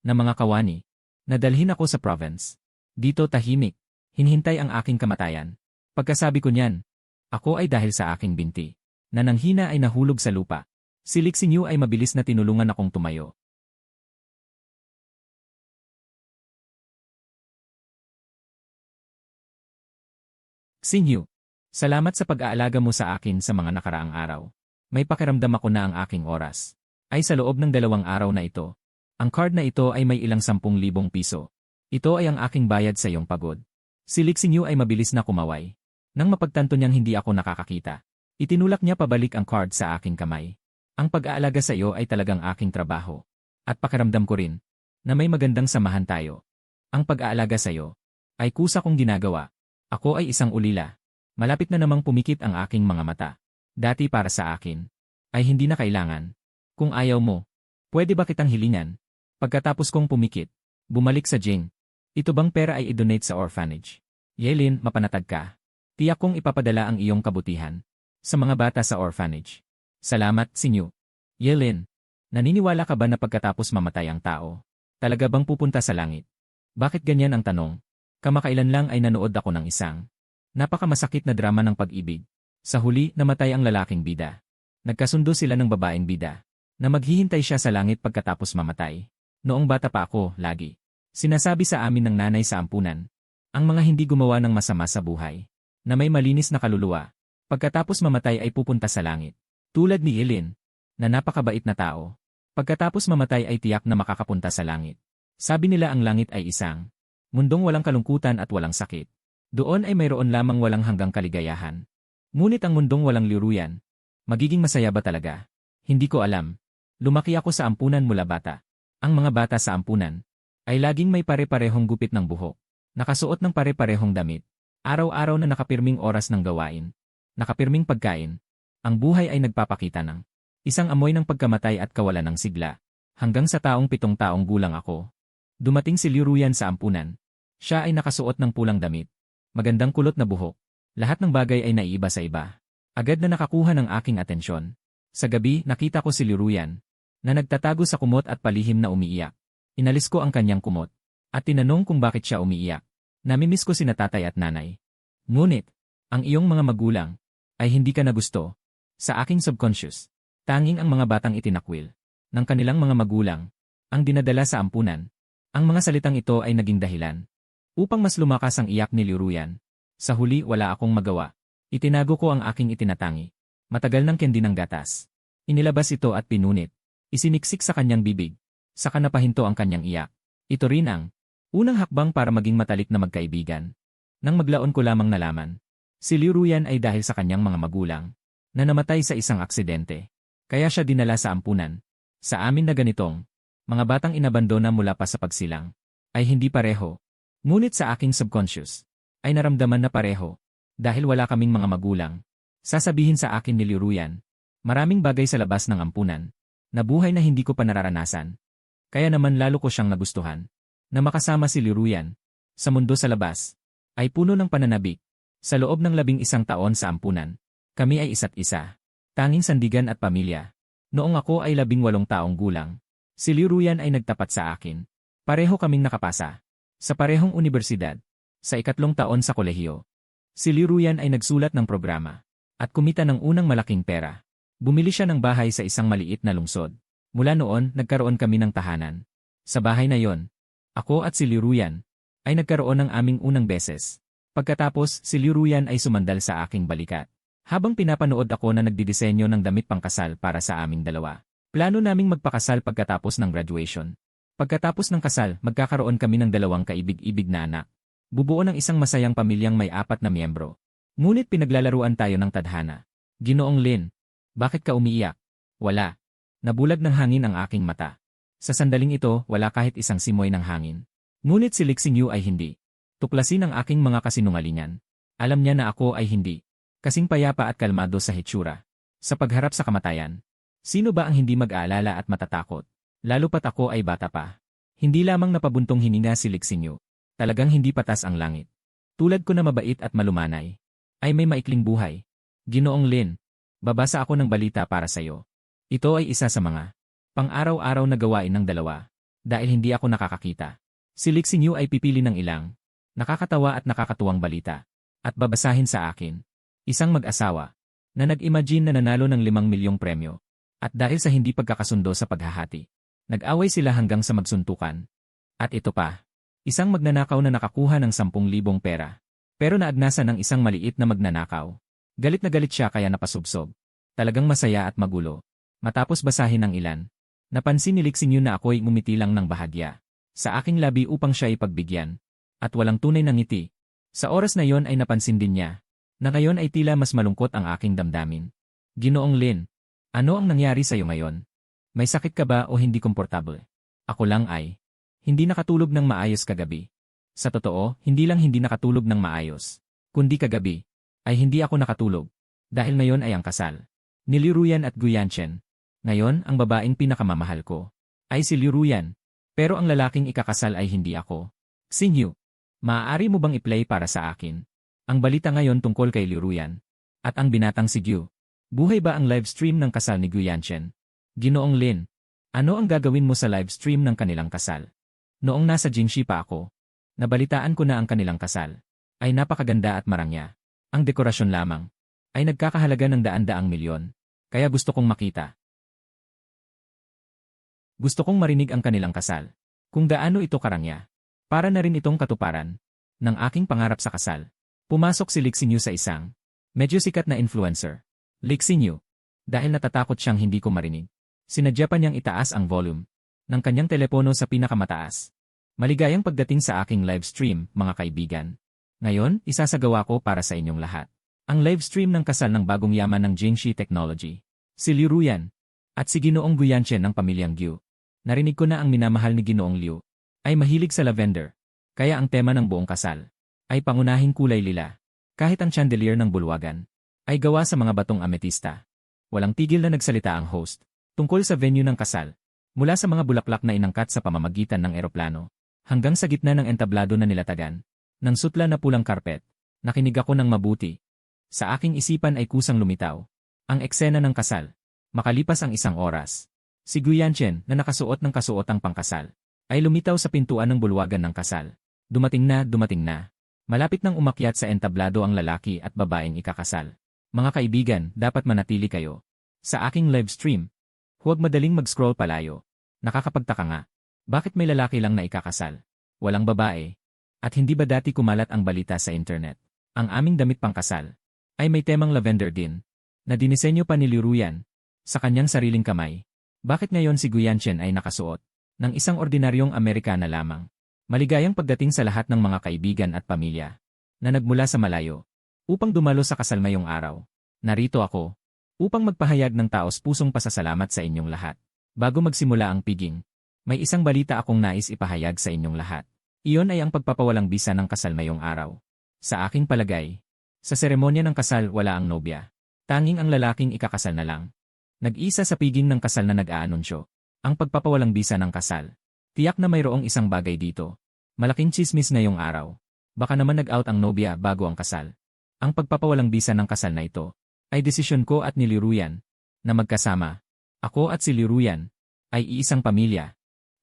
na mga kawani na dalhin ako sa province. Dito tahimik, hinihintay ang aking kamatayan. Pagkasabi ko niyan, ako ay dahil sa aking binti na nanghina ay nahulog sa lupa. Si Lixinyu ay mabilis na tinulungan akong tumayo. Xinyu, salamat sa pag-aalaga mo sa akin sa mga nakaraang araw. May pakiramdam ako na ang aking oras ay sa loob ng 2 araw na ito. Ang card na ito ay may ilang 10,000 piso. Ito ay ang aking bayad sa iyong pagod. Si Lixinyu ay mabilis na kumaway. Nang mapagtanto niyang hindi ako nakakakita, itinulak niya pabalik ang card sa aking kamay. Ang pag-aalaga sa iyo ay talagang aking trabaho. At pakiramdam ko rin na may magandang samahan tayo. Ang pag-aalaga sa iyo ay kusa kong ginagawa. Ako ay isang ulila. Malapit na namang pumikit ang aking mga mata. Dati para sa akin ay hindi na kailangan. Kung ayaw mo, pwede ba kitang hilingan? Pagkatapos kong pumikit, bumalik sa Jing. Ito bang pera ay i-donate sa orphanage? Yelin, mapanatag ka. Tiyak kong ipapadala ang iyong kabutihan sa mga bata sa orphanage. Salamat, Xinyu. Yelin, naniniwala ka ba na pagkatapos mamatay ang tao, talaga bang pupunta sa langit? Bakit ganyan ang tanong? Kamakailan lang ay nanood ako ng isang napakamasakit na drama ng pag-ibig. Sa huli, namatay ang lalaking bida. Nagkasundo sila ng babaeng bida na maghihintay siya sa langit pagkatapos mamatay. Noong bata pa ako, lagi sinasabi sa amin ng nanay sa ampunan, ang mga hindi gumawa ng masama sa buhay, na may malinis na kaluluwa, pagkatapos mamatay ay pupunta sa langit. Tulad ni Yelin, na napakabait na tao, pagkatapos mamatay ay tiyak na makakapunta sa langit. Sabi nila ang langit ay isang mundong walang kalungkutan at walang sakit. Doon ay mayroon lamang walang hanggang kaligayahan. Ngunit ang mundong walang liruyan, magiging masaya ba talaga? Hindi ko alam. Lumaki ako sa ampunan mula bata. Ang mga bata sa ampunan ay laging may pare-parehong gupit ng buhok, nakasuot ng pare-parehong damit, araw-araw na nakapirming oras ng gawain, nakapirming pagkain. Ang buhay ay nagpapakita ng isang amoy ng pagkamatay at kawalan ng sigla. Hanggang sa 7 taong gulang ako, dumating si Liu Ruyan sa ampunan. Siya ay nakasuot ng pulang damit, magandang kulot na buhok. Lahat ng bagay ay naiiba sa iba. Agad na nakakuha ng aking atensyon. Sa gabi, nakita ko si Liu Ruyan na nagtatago sa kumot at palihim na umiiyak. Inalis ko ang kanyang kumot at tinanong kung bakit siya umiiyak. Namimiss ko sina tatay at nanay. Ngunit, ang iyong mga magulang ay hindi ka na gusto. Sa aking subconscious, tanging ang mga batang itinakwil ng kanilang mga magulang ang dinadala sa ampunan. Ang mga salitang ito ay naging dahilan upang mas lumakas ang iyak ni Liu Ruyan. Sa huli, wala akong magawa. Itinago ko ang aking itinatangi. Matagal ng kendi ng gatas. Inilabas ito at pinunit. Isiniksik sa kanyang bibig. Saka napahinto ang kanyang iyak. Ito rin ang unang hakbang para maging matalik na magkaibigan. Nang maglaon ko lamang nalaman, si Liu Ruyan ay dahil sa kanyang mga magulang na namatay sa isang aksidente. Kaya siya dinala sa ampunan. Sa amin na ganitong Mga batang inabandona mula pa sa pagsilang. Ay hindi pareho. Ngunit sa aking subconscious, ay naramdaman na pareho. Dahil wala kaming mga magulang. Sasabihin sa akin ni Liruyan, maraming bagay sa labas ng ampunan, na buhay na hindi ko pa nararanasan. Kaya naman lalo ko siyang nagustuhan. Na makasama si Liruyan, sa mundo sa labas, ay puno ng pananabik. Sa loob ng 11 taon sa ampunan, kami ay isa't isa. Tanging sandigan at pamilya. Noong ako ay 18 taong gulang, si Liruyan ay nagtapat sa akin. Pareho kaming nakapasa. Sa parehong universidad. Sa 2 taon sa kolehiyo. Si Liruyan ay nagsulat ng programa. At kumita ng unang malaking pera. Bumili siya ng bahay sa isang maliit na lungsod. Mula noon, nagkaroon kami ng tahanan. Sa bahay na yon, ako at si Liruyan ay nagkaroon ng aming unang beses. Pagkatapos, si Liruyan ay sumandal sa aking balikat. Habang pinapanood ako na nagdidisenyo ng damit pangkasal para sa aming dalawa. Plano naming magpakasal pagkatapos ng graduation. Pagkatapos ng kasal, magkakaroon kami ng 2 kaibig-ibig na anak. Bubuo ng isang masayang pamilyang may 4 na miyembro. Ngunit pinaglalaruan tayo ng tadhana. Ginoong Lin, bakit ka umiiyak? Wala. Nabulag ng hangin ang aking mata. Sa sandaling ito, wala kahit isang simoy ng hangin. Ngunit si Lixing Yu ay hindi. Tuklasin ang aking mga kasinungalingan. Alam niya na ako ay hindi. Kasing payapa at kalmado sa hitsura. Sa pagharap sa kamatayan. Sino ba ang hindi mag-aalala at matatakot? Lalo pat ako ay bata pa. Hindi lamang napabuntong hininga si Lixing Yu. Talagang hindi patas ang langit. Tulad ko na mabait at malumanay. Ay may maikling buhay. Ginoong Lin, babasa ako ng balita para sa'yo. Ito ay isa sa mga pang-araw-araw na gawain ng dalawa. Dahil hindi ako nakakakita. Si Lixing Yu ay pipili ng ilang nakakatawa at nakakatuwang balita. At babasahin sa akin. Isang mag-asawa na nag-imagine na nanalo ng 5 milyong premyo. At dahil sa hindi pagkakasundo sa paghahati, nag-away sila hanggang sa magsuntukan. At ito pa. Isang magnanakaw na nakakuha ng 10,000 pera. Pero naagnasan ng isang maliit na magnanakaw. Galit na galit siya kaya napasubsob. Talagang masaya at magulo. Matapos basahin ang ilan, napansin ni Lixing Yu na ako'y ngumiti lang ng bahagya. Sa aking labi upang siya ipagbigyan. At walang tunay na ngiti. Sa oras na yon ay napansin din niya, na ngayon ay tila mas malungkot ang aking damdamin. Ginoong Lin, ano ang nangyari sa'yo ngayon? May sakit ka ba o hindi komportable? Ako lang ay hindi nakatulog ng maayos kagabi. Sa totoo, hindi lang hindi nakatulog ng maayos. Kundi kagabi, ay hindi ako nakatulog. Dahil ngayon ay ang kasal. Ni Liruyan at Guyanchen. Ngayon, ang babaeng pinakamamahal ko ay si Liruyan. Pero ang lalaking ikakasal ay hindi ako. Xingyu, maaari mo bang i-play para sa akin? Ang balita ngayon tungkol kay Liruyan. At ang binatang si Gyu. Buhay ba ang live stream ng kasal ni Guyanchen? Ginoong Lin, ano ang gagawin mo sa live stream ng kanilang kasal? Noong nasa Jingxi pa ako, nabalitaan ko na ang kanilang kasal. Ay napakaganda at marangya. Ang dekorasyon lamang ay nagkakahalaga ng daan-daang milyon. Kaya gusto kong makita. Gusto kong marinig ang kanilang kasal. Kung gaano ito karangya. Para na rin itong katuparan ng aking pangarap sa kasal. Pumasok si Lixing Yu sa isang medyo sikat na influencer. Lixing Yu. Dahil natatakot siyang hindi ko marinig. Sinadya pa niyang itaas ang volume ng kanyang telepono sa pinakamataas. Maligayang pagdating sa aking live stream, mga kaibigan. Ngayon, isasagawa ko para sa inyong lahat. Ang live stream ng kasal ng bagong yaman ng Jingxi Technology. Si Liruyan. At si Ginoong Guyanchen ng pamilyang Gyu. Narinig ko na ang minamahal ni Ginoong Liu ay mahilig sa lavender. Kaya ang tema ng buong kasal ay pangunahing kulay lila. Kahit ang chandelier ng bulwagan ay gawa sa mga batong ametista. Walang tigil na nagsalita ang host tungkol sa venue ng kasal. Mula sa mga bulaklak na inangkat sa pamamagitan ng eroplano, hanggang sa gitna ng entablado na nilatagan, ng sutla na pulang karpet, nakinig ako ng mabuti. Sa aking isipan ay kusang lumitaw. Ang eksena ng kasal. Makalipas ang 1 oras. Si Guyanchen na nakasuot ng kasuotang pangkasal, ay lumitaw sa pintuan ng bulwagan ng kasal. Dumating na. Malapit nang umakyat sa entablado ang lalaki at babaeng ikakasal. Mga kaibigan, dapat manatili kayo. Sa aking live stream, huwag madaling mag-scroll palayo. Nakakapagtaka nga. Bakit may lalaki lang na ikakasal? Walang babae. At hindi ba dati kumalat ang balita sa internet? Ang aming damit pangkasal ay may temang lavender din, na dinisenyo pa ni Liruyan sa kanyang sariling kamay. Bakit ngayon si Guyanchen ay nakasuot ng isang ordinaryong Amerikana lamang? Maligayang pagdating sa lahat ng mga kaibigan at pamilya na nagmula sa malayo upang dumalo sa kasal ngayong araw. Narito ako upang magpahayag ng taos-pusong pasasalamat sa inyong lahat. Bago magsimula ang piging, May isang balita akong nais ipahayag sa inyong lahat. Iyon ay ang pagpapawalang bisa ng kasal ngayong araw. Sa aking palagay, sa seremonya ng kasal wala ang nobya. Tanging ang lalaking ikakasal na lang. Nag-isa sa piging ng kasal na nag-aanunsyo. Ang pagpapawalang bisa ng kasal. Tiyak na mayroong isang bagay dito. Malaking tsismis ngayong araw. Baka naman nag-out ang nobya bago ang kasal. Ang pagpapawalang bisa ng kasal na ito ay desisyon ko at ni Liruyan na magkasama. Ako at si Liruyan ay iisang pamilya.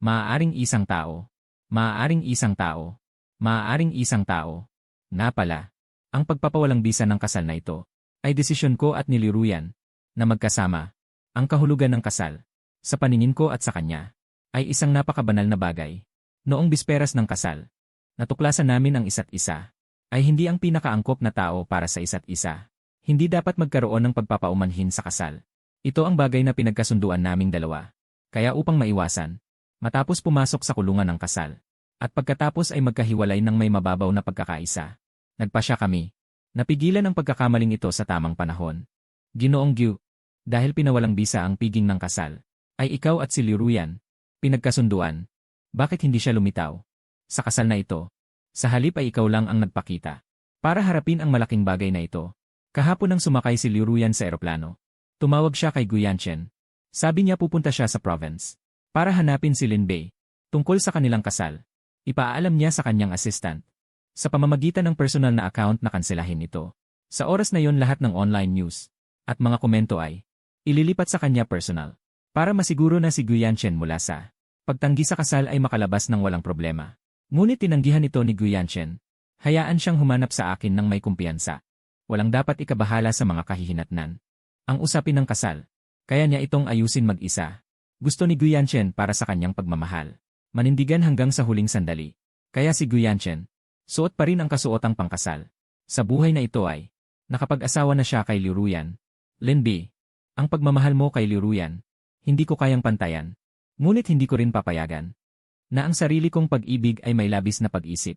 Maaaring isang tao. Maaaring isang tao. Maaaring isang tao. Nga pala, ang pagpapawalang bisa ng kasal na ito ay desisyon ko at ni Liruyan na magkasama. Ang kahulugan ng kasal, sa paningin ko at sa kanya, ay isang napakabanal na bagay. Noong bisperas ng kasal, natuklasan namin ang isa't isa, ay hindi ang pinakaangkop na tao para sa isa't isa. Hindi dapat magkaroon ng pagpapaumanhin sa kasal. Ito ang bagay na pinagkasunduan naming dalawa. Kaya upang maiwasan, matapos pumasok sa kulungan ng kasal, at pagkatapos ay magkahiwalay ng may mababaw na pagkakaisa, nagpasya kami. Napigilan ang pagkakamaling ito sa tamang panahon. Ginoong Gyu, dahil pinawalang bisa ang piging ng kasal, ay ikaw at si Liruyan, pinagkasunduan. Bakit hindi siya lumitaw? Sa kasal na ito, sa halip ay ikaw lang ang nagpakita. Para harapin ang malaking bagay na ito, kahapon nang sumakay si Liruyan sa eroplano, tumawag siya kay Guyanchen. Sabi niya pupunta siya sa province para hanapin si Linbei tungkol sa kanilang kasal. Ipaalam niya sa kanyang assistant sa pamamagitan ng personal na account na kanselahin ito. Sa oras na yon lahat ng online news at mga komento ay ililipat sa kanya personal para masiguro na si Guyanchen mula sa pagtanggi sa kasal ay makalabas ng walang problema. Ngunit tinanggihan ito ni Guyanchen. Hayaan siyang humanap sa akin ng may kumpiyansa. Walang dapat ikabahala sa mga kahihinatnan. Ang usapin ng kasal. Kaya niya itong ayusin mag-isa. Gusto ni Guyanchen para sa kanyang pagmamahal. Manindigan hanggang sa huling sandali. Kaya si Guyanchen, suot pa rin ang kasuotang pangkasal. Sa buhay na ito ay, nakapag-asawa na siya kay Liruyan. Linbei, ang pagmamahal mo kay Liruyan, hindi ko kayang pantayan. Ngunit hindi ko rin papayagan na ang sarili kong pag-ibig ay may labis na pag-isip.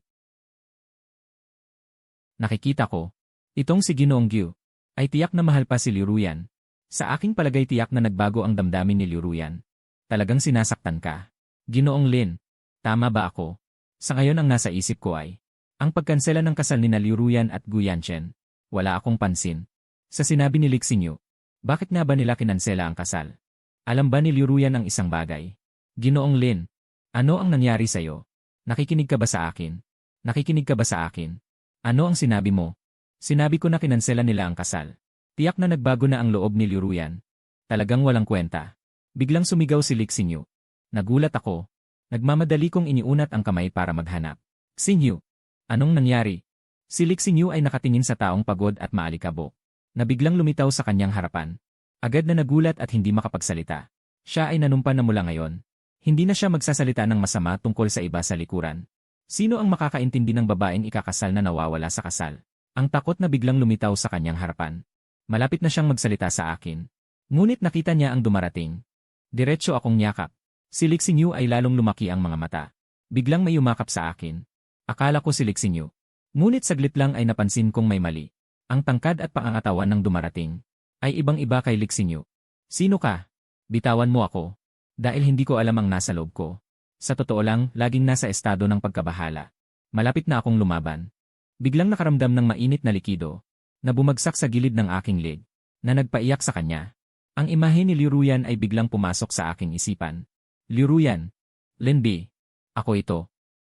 Nakikita ko, itong si Ginoong Gyu, ay tiyak na mahal pa si Liruyan. Sa aking palagay tiyak na nagbago ang damdamin ni Liruyan. Talagang sinasaktan ka. Ginoong Lin, tama ba ako? Sa ngayon ang nasa isip ko ay, ang pagkansela ng kasal ni Liruyan at Guyanchen. Wala akong pansin. Sa sinabi ni Lixinyu, bakit nga ba nila kinansela ang kasal? Alam ba ni Liruyan ang isang bagay? Ginoong Lin, ano ang nangyari sa'yo? Nakikinig ka ba sa akin? Nakikinig ka ba sa akin? Ano ang sinabi mo? Sinabi ko na kinansela nila ang kasal. Tiyak na nagbago na ang loob ni Liruyan. Talagang walang kwenta. Biglang sumigaw si Lixinyu. Nagulat ako. Nagmamadali kong iniunat ang kamay para maghanap. Xinyu, anong nangyari? Si Lixinyu ay nakatingin sa taong pagod at maalikabok, na biglang lumitaw sa kanyang harapan. Agad na nagulat at hindi makapagsalita. Siya ay nanumpa na mula ngayon. Hindi na siya magsasalita ng masama tungkol sa iba sa likuran. Sino ang makakaintindi ng babaeng ikakasal na nawawala sa kasal? Ang takot na biglang lumitaw sa kanyang harapan. Malapit na siyang magsalita sa akin. Ngunit nakita niya ang dumarating. Diretso akong niyakap. Si Lixinyu ay lalong lumaki ang mga mata. Biglang may umakap sa akin. Akala ko si Lixinyu. Ngunit saglit lang ay napansin kong may mali. Ang tangkad at pangangatawan ng dumarating ay ibang-iba kay Lixinyu. Sino ka? Bitawan mo ako. Dahil hindi ko alam ang nasa loob ko. Sa totoo lang, laging nasa estado ng pagkabahala. Malapit na akong lumaban. Biglang nakaramdam ng mainit na likido na bumagsak sa gilid ng aking leg, na nagpaiyak sa kanya. Ang imahe ni Liruyan ay biglang pumasok sa aking isipan. Liruyan, Linbei, ako ito.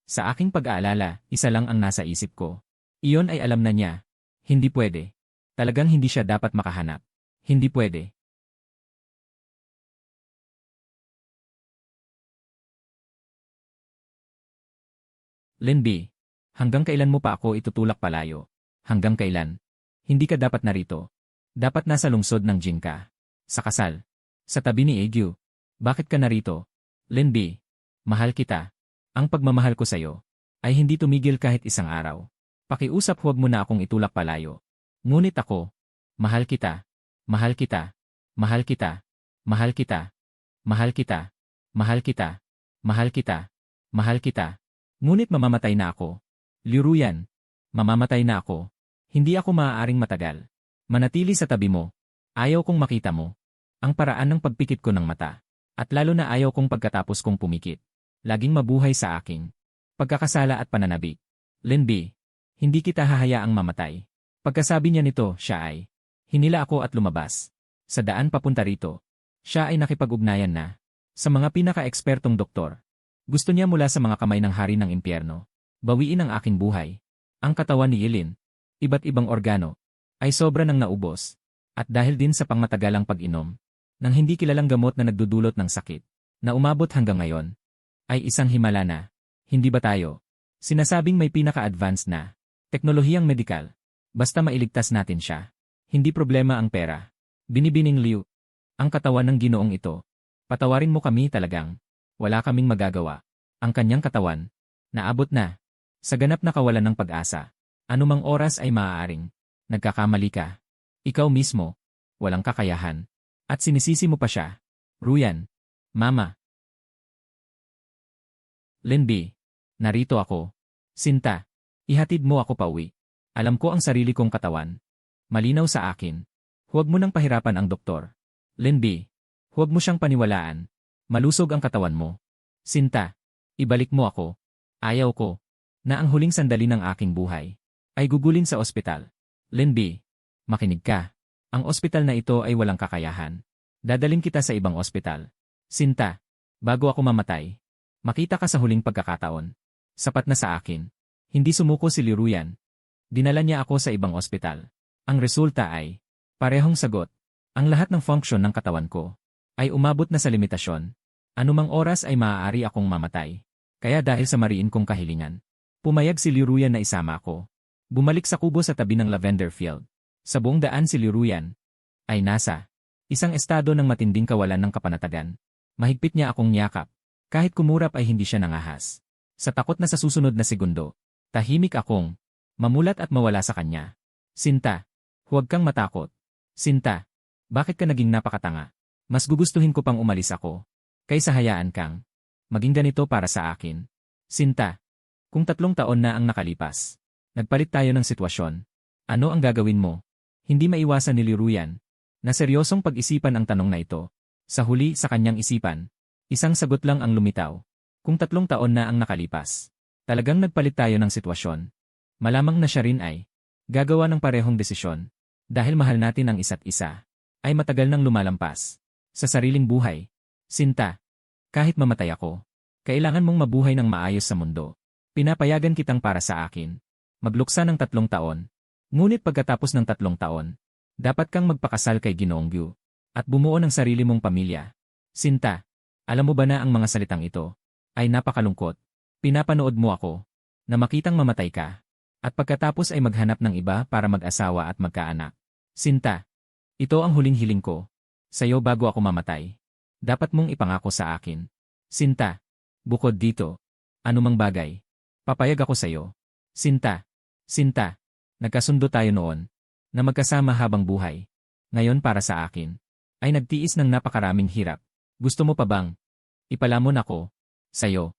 Sa aking pag-aalala, isa lang ang nasa isip ko. Iyon ay alam na niya. Hindi pwede. Talagang hindi siya dapat makahanap. Hindi pwede. Linbei, hanggang kailan mo pa ako itutulak palayo? Hanggang kailan? Hindi ka dapat narito. Dapat nasa lungsod ng Jin ka. Sa kasal. Sa tabi ni Egyu. Bakit ka narito? Linbei, mahal kita. Ang pagmamahal ko sa'yo ay hindi tumigil kahit isang araw. Pakiusap huwag mo na akong itulak palayo. Ngunit ako, mahal kita. Mahal kita. Mahal kita. Mahal kita. Mahal kita. Mahal kita. Mahal kita. Mahal kita. Ngunit mamamatay na ako. Liruyan, mamamatay na ako. Hindi ako maaaring matagal. Manatili sa tabi mo. Ayaw kong makita mo. Ang paraan ng pagpikit ko ng mata. At lalo na ayaw kong pagkatapos kong pumikit. Laging mabuhay sa aking pagkakasala at pananabik. Lin B. Hindi kita hahayaang mamatay. Pagkasabi niya nito, siya ay hinila ako at lumabas. Sa daan papunta rito, siya ay nakipag-ugnayan na sa mga pinaka-ekspertong doktor. Gusto niya mula sa mga kamay ng hari ng impyerno. Bawiin ang aking buhay. Ang katawan ni Yelin, iba't ibang organo, ay sobra nang naubos. At dahil din sa pangmatagalang pag-inom, ng hindi kilalang gamot na nagdudulot ng sakit, na umabot hanggang ngayon, ay isang himala na. Hindi ba tayo sinasabing may pinaka-advanced na teknolohiyang medikal? Basta mailigtas natin siya. Hindi problema ang pera. Binibining Liu, ang katawan ng ginoong ito. Patawarin mo kami talagang. Wala kaming magagawa. Ang kanyang katawan, naabot na. Sa ganap na kawalan ng pag-asa. Anumang oras ay maaaring nagkakamali ka. Ikaw mismo, walang kakayahan. At sinisisi mo pa siya. Ruyan, Mama. Lin B. Narito ako. Sinta, ihatid mo ako pauwi. Alam ko ang sarili kong katawan. Malinaw sa akin. Huwag mo nang pahirapan ang doktor. Lin B. Huwag mo siyang paniwalaan. Malusog ang katawan mo. Sinta, ibalik mo ako. Ayaw ko na ang huling sandali ng aking buhay ay gugulin sa ospital. Lin B. Makinig ka. Ang ospital na ito ay walang kakayahan. Dadalhin kita sa ibang ospital. Sinta, bago ako mamatay, makita ka sa huling pagkakataon. Sapat na sa akin. Hindi sumuko si Liruyan. Dinala niya ako sa ibang ospital. Ang resulta ay parehong sagot. Ang lahat ng function ng katawan ko ay umabot na sa limitasyon. Anumang oras ay maaari akong mamatay. Kaya dahil sa mariin kong kahilingan, pumayag si Liruyan na isama ako. Bumalik sa kubo sa tabi ng lavender field. Sa buong daan si Liruyan ay nasa isang estado ng matinding kawalan ng kapanatagan. Mahigpit niya akong niyakap. Kahit kumurap ay hindi siya nangahas. Sa takot na sa susunod na segundo, tahimik akong mamulat at mawala sa kanya. Sinta, huwag kang matakot. Sinta, bakit ka naging napakatanga? Mas gugustuhin ko pang umalis ako kaysa hayaan kang maging ganito para sa akin. Sinta, kung 3 taon na ang nakalipas, nagpalit tayo ng sitwasyon. Ano ang gagawin mo? Hindi maiwasan ni Liruyan na seryosong pag-isipan ang tanong na ito. Sa huli sa kanyang isipan, isang sagot lang ang lumitaw. Kung 3 taon na ang nakalipas, talagang nagpalit tayo ng sitwasyon. Malamang na siya rin ay gagawa ng parehong desisyon. Dahil mahal natin ang isa't isa, ay matagal nang lumalampas. Sa sariling buhay, Sinta, kahit mamatay ako, kailangan mong mabuhay ng maayos sa mundo. Pinapayagan kitang para sa akin. Magluksa ng 3 taon. Ngunit pagkatapos ng 3 taon, dapat kang magpakasal kay Ginoong Gyu at bumuo ng sarili mong pamilya. Sinta, alam mo ba na ang mga salitang ito ay napakalungkot? Pinapanood mo ako na makitang mamatay ka at pagkatapos ay maghanap ng iba para mag-asawa at magkaanak. Sinta, ito ang huling hiling ko sa'yo bago ako mamatay. Dapat mong ipangako sa akin. Sinta, bukod dito, anumang bagay, papayag ako sa'yo. Sinta, Sinta, nagkasundo tayo noon na magkasama habang buhay. Ngayon para sa akin, ay nagtiis ng napakaraming hirap. Gusto mo pa bang ipalamon ako sa'yo?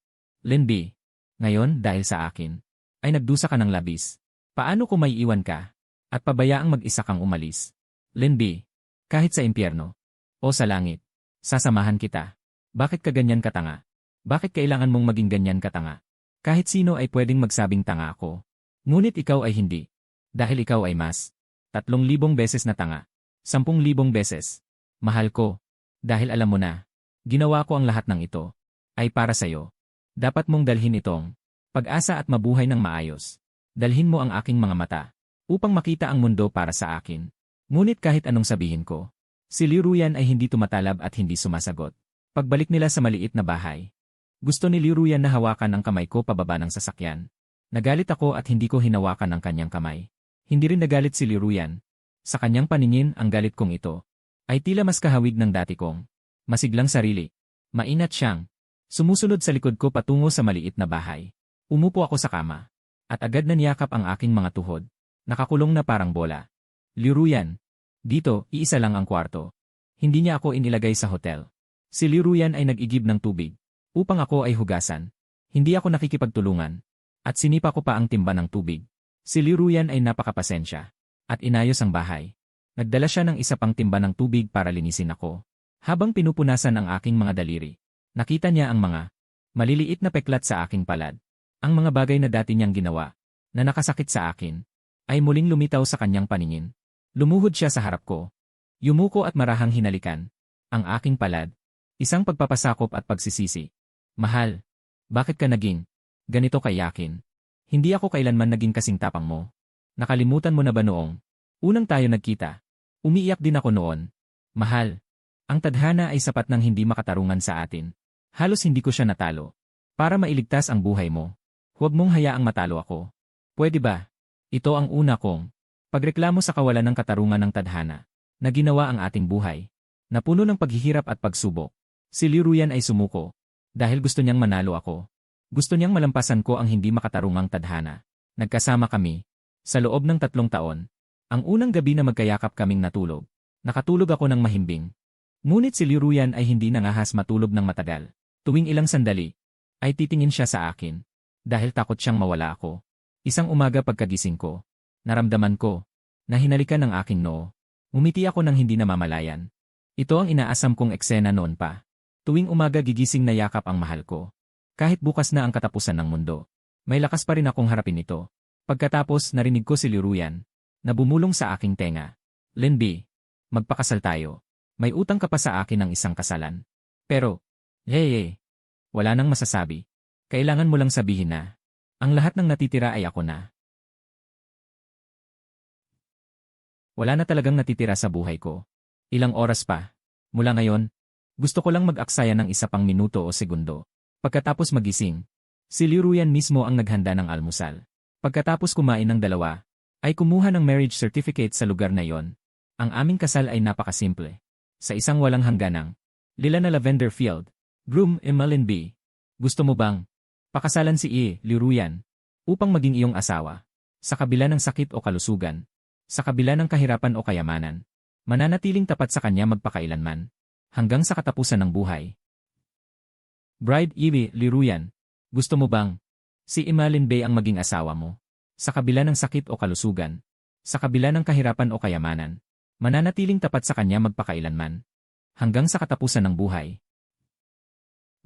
Lin B, ngayon dahil sa akin, ay nagdusa ka ng labis. Paano kung may iwan ka at pabayaang mag-isa kang umalis? Lin B, kahit sa impyerno o sa langit, sasamahan kita. Bakit ka ganyan katanga? Bakit kailangan mong maging ganyan katanga? Kahit sino ay pwedeng magsabing tanga ako. Ngunit ikaw ay hindi. Dahil ikaw ay mas 3,000 beses na tanga. 10,000 beses. Mahal ko. Dahil alam mo na, ginawa ko ang lahat ng ito ay para sa'yo. Dapat mong dalhin itong pag-asa at mabuhay ng maayos. Dalhin mo ang aking mga mata upang makita ang mundo para sa akin. Ngunit kahit anong sabihin ko, si Liruyan ay hindi tumatalab at hindi sumasagot. Pagbalik nila sa maliit na bahay, gusto ni Liruyan na hawakan ang kamay ko pababa ng sasakyan. Nagalit ako at hindi ko hinawakan ang kanyang kamay. Hindi rin nagalit si Liruyan. Sa kanyang paningin ang galit kong ito ay tila mas kahawig ng dati kong masiglang sarili. Mainat siyang sumusunod sa likod ko patungo sa maliit na bahay. Umupo ako sa kama at agad na niyakap ang aking mga tuhod. Nakakulong na parang bola. Liruyan, dito, iisa lang ang kwarto. Hindi niya ako inilagay sa hotel. Si Liruyan ay nag-igib ng tubig upang ako ay hugasan. Hindi ako nakikipagtulungan at sinipa ko pa ang timba ng tubig. Si Liruyan ay napakapasensya at inayos ang bahay. Nagdala siya ng isa pang timba ng tubig para linisin ako. Habang pinupunasan ang aking mga daliri, nakita niya ang mga Maliliit na peklat sa aking palad. Ang mga bagay na dati niyang ginawa, na nakasakit sa akin, ay muling lumitaw sa kanyang paningin. Lumuhod siya sa harap ko. Yumuko at marahang hinalikan. Ang aking palad. Isang pagpapasakop at pagsisisi. Mahal, bakit ka naging ganito kayakin? Hindi ako kailanman naging kasing tapang mo. Nakalimutan mo na ba noong unang tayo nagkita? Umiiyak din ako noon. Mahal, ang tadhana ay sapat ng hindi makatarungan sa atin. Halos hindi ko siya natalo. Para mailigtas ang buhay mo, huwag mong hayaang matalo ako. Pwede ba? Ito ang una kong pagreklamo sa kawalan ng katarungan ng tadhana na ginawa ang ating buhay, na puno ng paghihirap at pagsubok. Si Liruyan ay sumuko dahil gusto niyang manalo ako. Gusto niyang malampasan ko ang hindi makatarungang tadhana. Nagkasama kami sa loob ng 3 taon. Ang unang gabi na magkayakap kaming natulog. Nakatulog ako ng mahimbing. Ngunit si Liruyan ay hindi nangahas matulog ng matagal. Tuwing ilang sandali, ay titingin siya sa akin. Dahil takot siyang mawala ako. Isang umaga pagkagising ko, naramdaman ko, na hinalikan ng aking noo. Umiti ako ng hindi namamalayan. Ito ang inaasam kong eksena noon pa. Tuwing umaga gigising na yakap ang mahal ko. Kahit bukas na ang katapusan ng mundo, may lakas pa rin akong harapin ito. Pagkatapos narinig ko si Liruyan, na bumulong sa aking tenga. Linby, magpakasal tayo. May utang ka pa sa akin ng isang kasalan. Pero, wala nang masasabi. Kailangan mo lang sabihin na, ang lahat ng natitira ay ako na. Wala na talagang natitira sa buhay ko. Ilang oras pa. Mula ngayon, gusto ko lang mag-aksaya ng isa pang minuto o segundo. Pagkatapos magising, si Liruyan mismo ang naghanda ng almusal. Pagkatapos kumain ng dalawa, ay kumuha ng marriage certificate sa lugar na yon. Ang aming kasal ay napakasimple. Sa isang walang hangganang lila na lavender field. Groom Emalin B. Gusto mo bang pakasalan si Liruyan upang maging iyong asawa? Sa kabila ng sakit o kalusugan, sa kabila ng kahirapan o kayamanan, mananatiling tapat sa kanya magpakailanman, hanggang sa katapusan ng buhay. Bride Liruyan, gusto mo bang si Emalin B ang maging asawa mo? Sa kabila ng sakit o kalusugan, sa kabila ng kahirapan o kayamanan, mananatiling tapat sa kanya magpakailanman, hanggang sa katapusan ng buhay.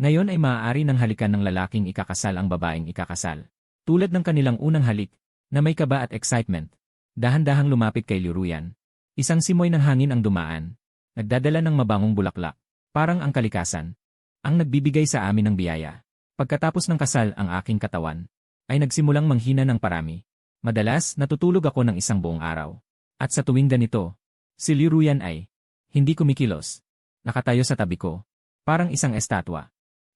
Ngayon ay maaari ng halikan ng lalaking ikakasal ang babaeng ikakasal. Tulad ng kanilang unang halik, na may kaba at excitement. Dahan-dahang lumapit kay Liruyan. Isang simoy ng hangin ang dumaan. Nagdadala ng mabangong bulaklak. Parang ang kalikasan. Ang nagbibigay sa amin ng biyaya. Pagkatapos ng kasal ang aking katawan, ay nagsimulang manghina ng parami. Madalas natutulog ako ng isang buong araw. At sa tuwing ganito, si Liruyan ay hindi kumikilos. Nakatayo sa tabi ko. Parang isang estatwa.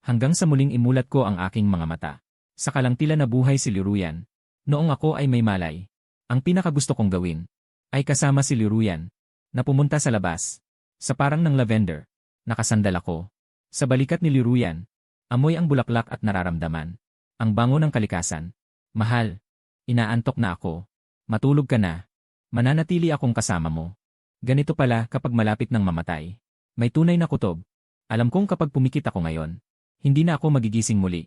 Hanggang sa muling imulat ko ang aking mga mata. Sa kalangtila na buhay si Liruyan. Noong ako ay may malay. Ang pinakagusto kong gawin ay kasama si Liruyan na pumunta sa labas. Sa parang ng lavender. Nakasandal ako. Sa balikat ni Liruyan, amoy ang bulaklak at nararamdaman. Ang bango ng kalikasan. Mahal, inaantok na ako. Matulog ka na. Mananatili akong kasama mo. Ganito pala kapag malapit ng mamatay. May tunay na kutob. Alam kong kapag pumikit ako ngayon, hindi na ako magigising muli.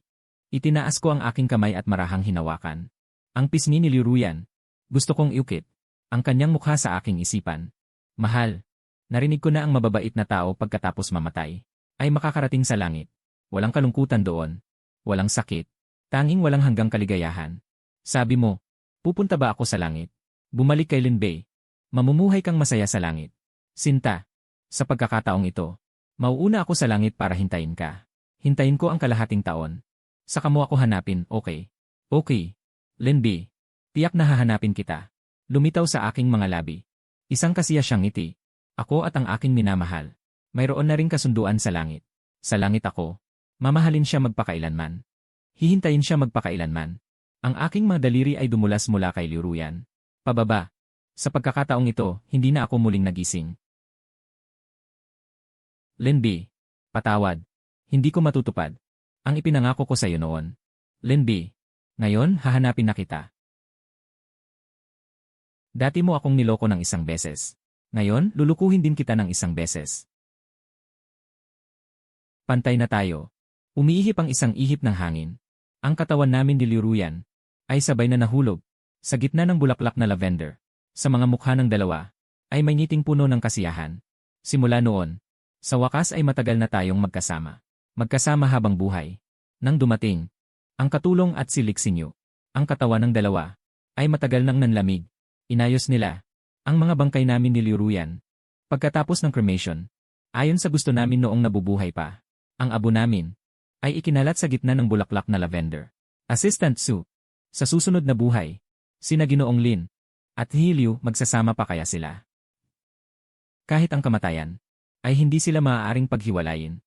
Itinaas ko ang aking kamay at marahang hinawakan. Ang pisngi ni Liruyan. Gusto kong iukit. Ang kanyang mukha sa aking isipan. Mahal, narinig ko na ang mababait na tao pagkatapos mamatay ay makakarating sa langit. Walang kalungkutan doon. Walang sakit. Tanging walang hanggang kaligayahan. Sabi mo, pupunta ba ako sa langit? Bumalik kay Linbay. Mamumuhay kang masaya sa langit. Sinta, sa pagkakataong ito, mauuna ako sa langit para hintayin ka. Hintayin ko ang kalahating taon. Saka mo ako hanapin, okay? Okay. Linby, tiyak na hahanapin kita. Lumitaw sa aking mga labi. Isang kasiya siyang ngiti. Ako at ang aking minamahal. Mayroon na ring kasunduan sa langit. Sa langit ako. Mamahalin siya magpakailanman. Hihintayin siya magpakailanman. Ang aking mga daliri ay dumulas mula kay Liruyan. Pababa. Sa pagkakataong ito, hindi na ako muling nagising. Linby, patawad. Hindi ko matutupad ang ipinangako ko sa iyo noon. Linby, ngayon hahanapin na kita. Dati mo akong niloko ng isang beses. Ngayon, lulukuhin din kita ng isang beses. Pantay na tayo. Umiihip ang isang ihip ng hangin. Ang katawan namin ni Liruyan ay sabay na nahulog sa gitna ng bulaklak na lavender. Sa mga mukha ng dalawa ay may ngiting puno ng kasiyahan. Simula noon, sa wakas ay matagal na tayong magkasama. Magkasama habang buhay. Nang dumating, ang katulong at si Lixinyo, ang katawan ng dalawa, ay matagal nang nanlamig. Inayos nila ang mga bangkay namin ni Liruyan. Pagkatapos ng cremation, ayon sa gusto namin noong nabubuhay pa, ang abo namin ay ikinalat sa gitna ng bulaklak na lavender. Assistant Sue, sa susunod na buhay, sina Ginoong Lin at Hilyu magsasama pa kaya sila? Kahit ang kamatayan, ay hindi sila maaaring paghiwalayin.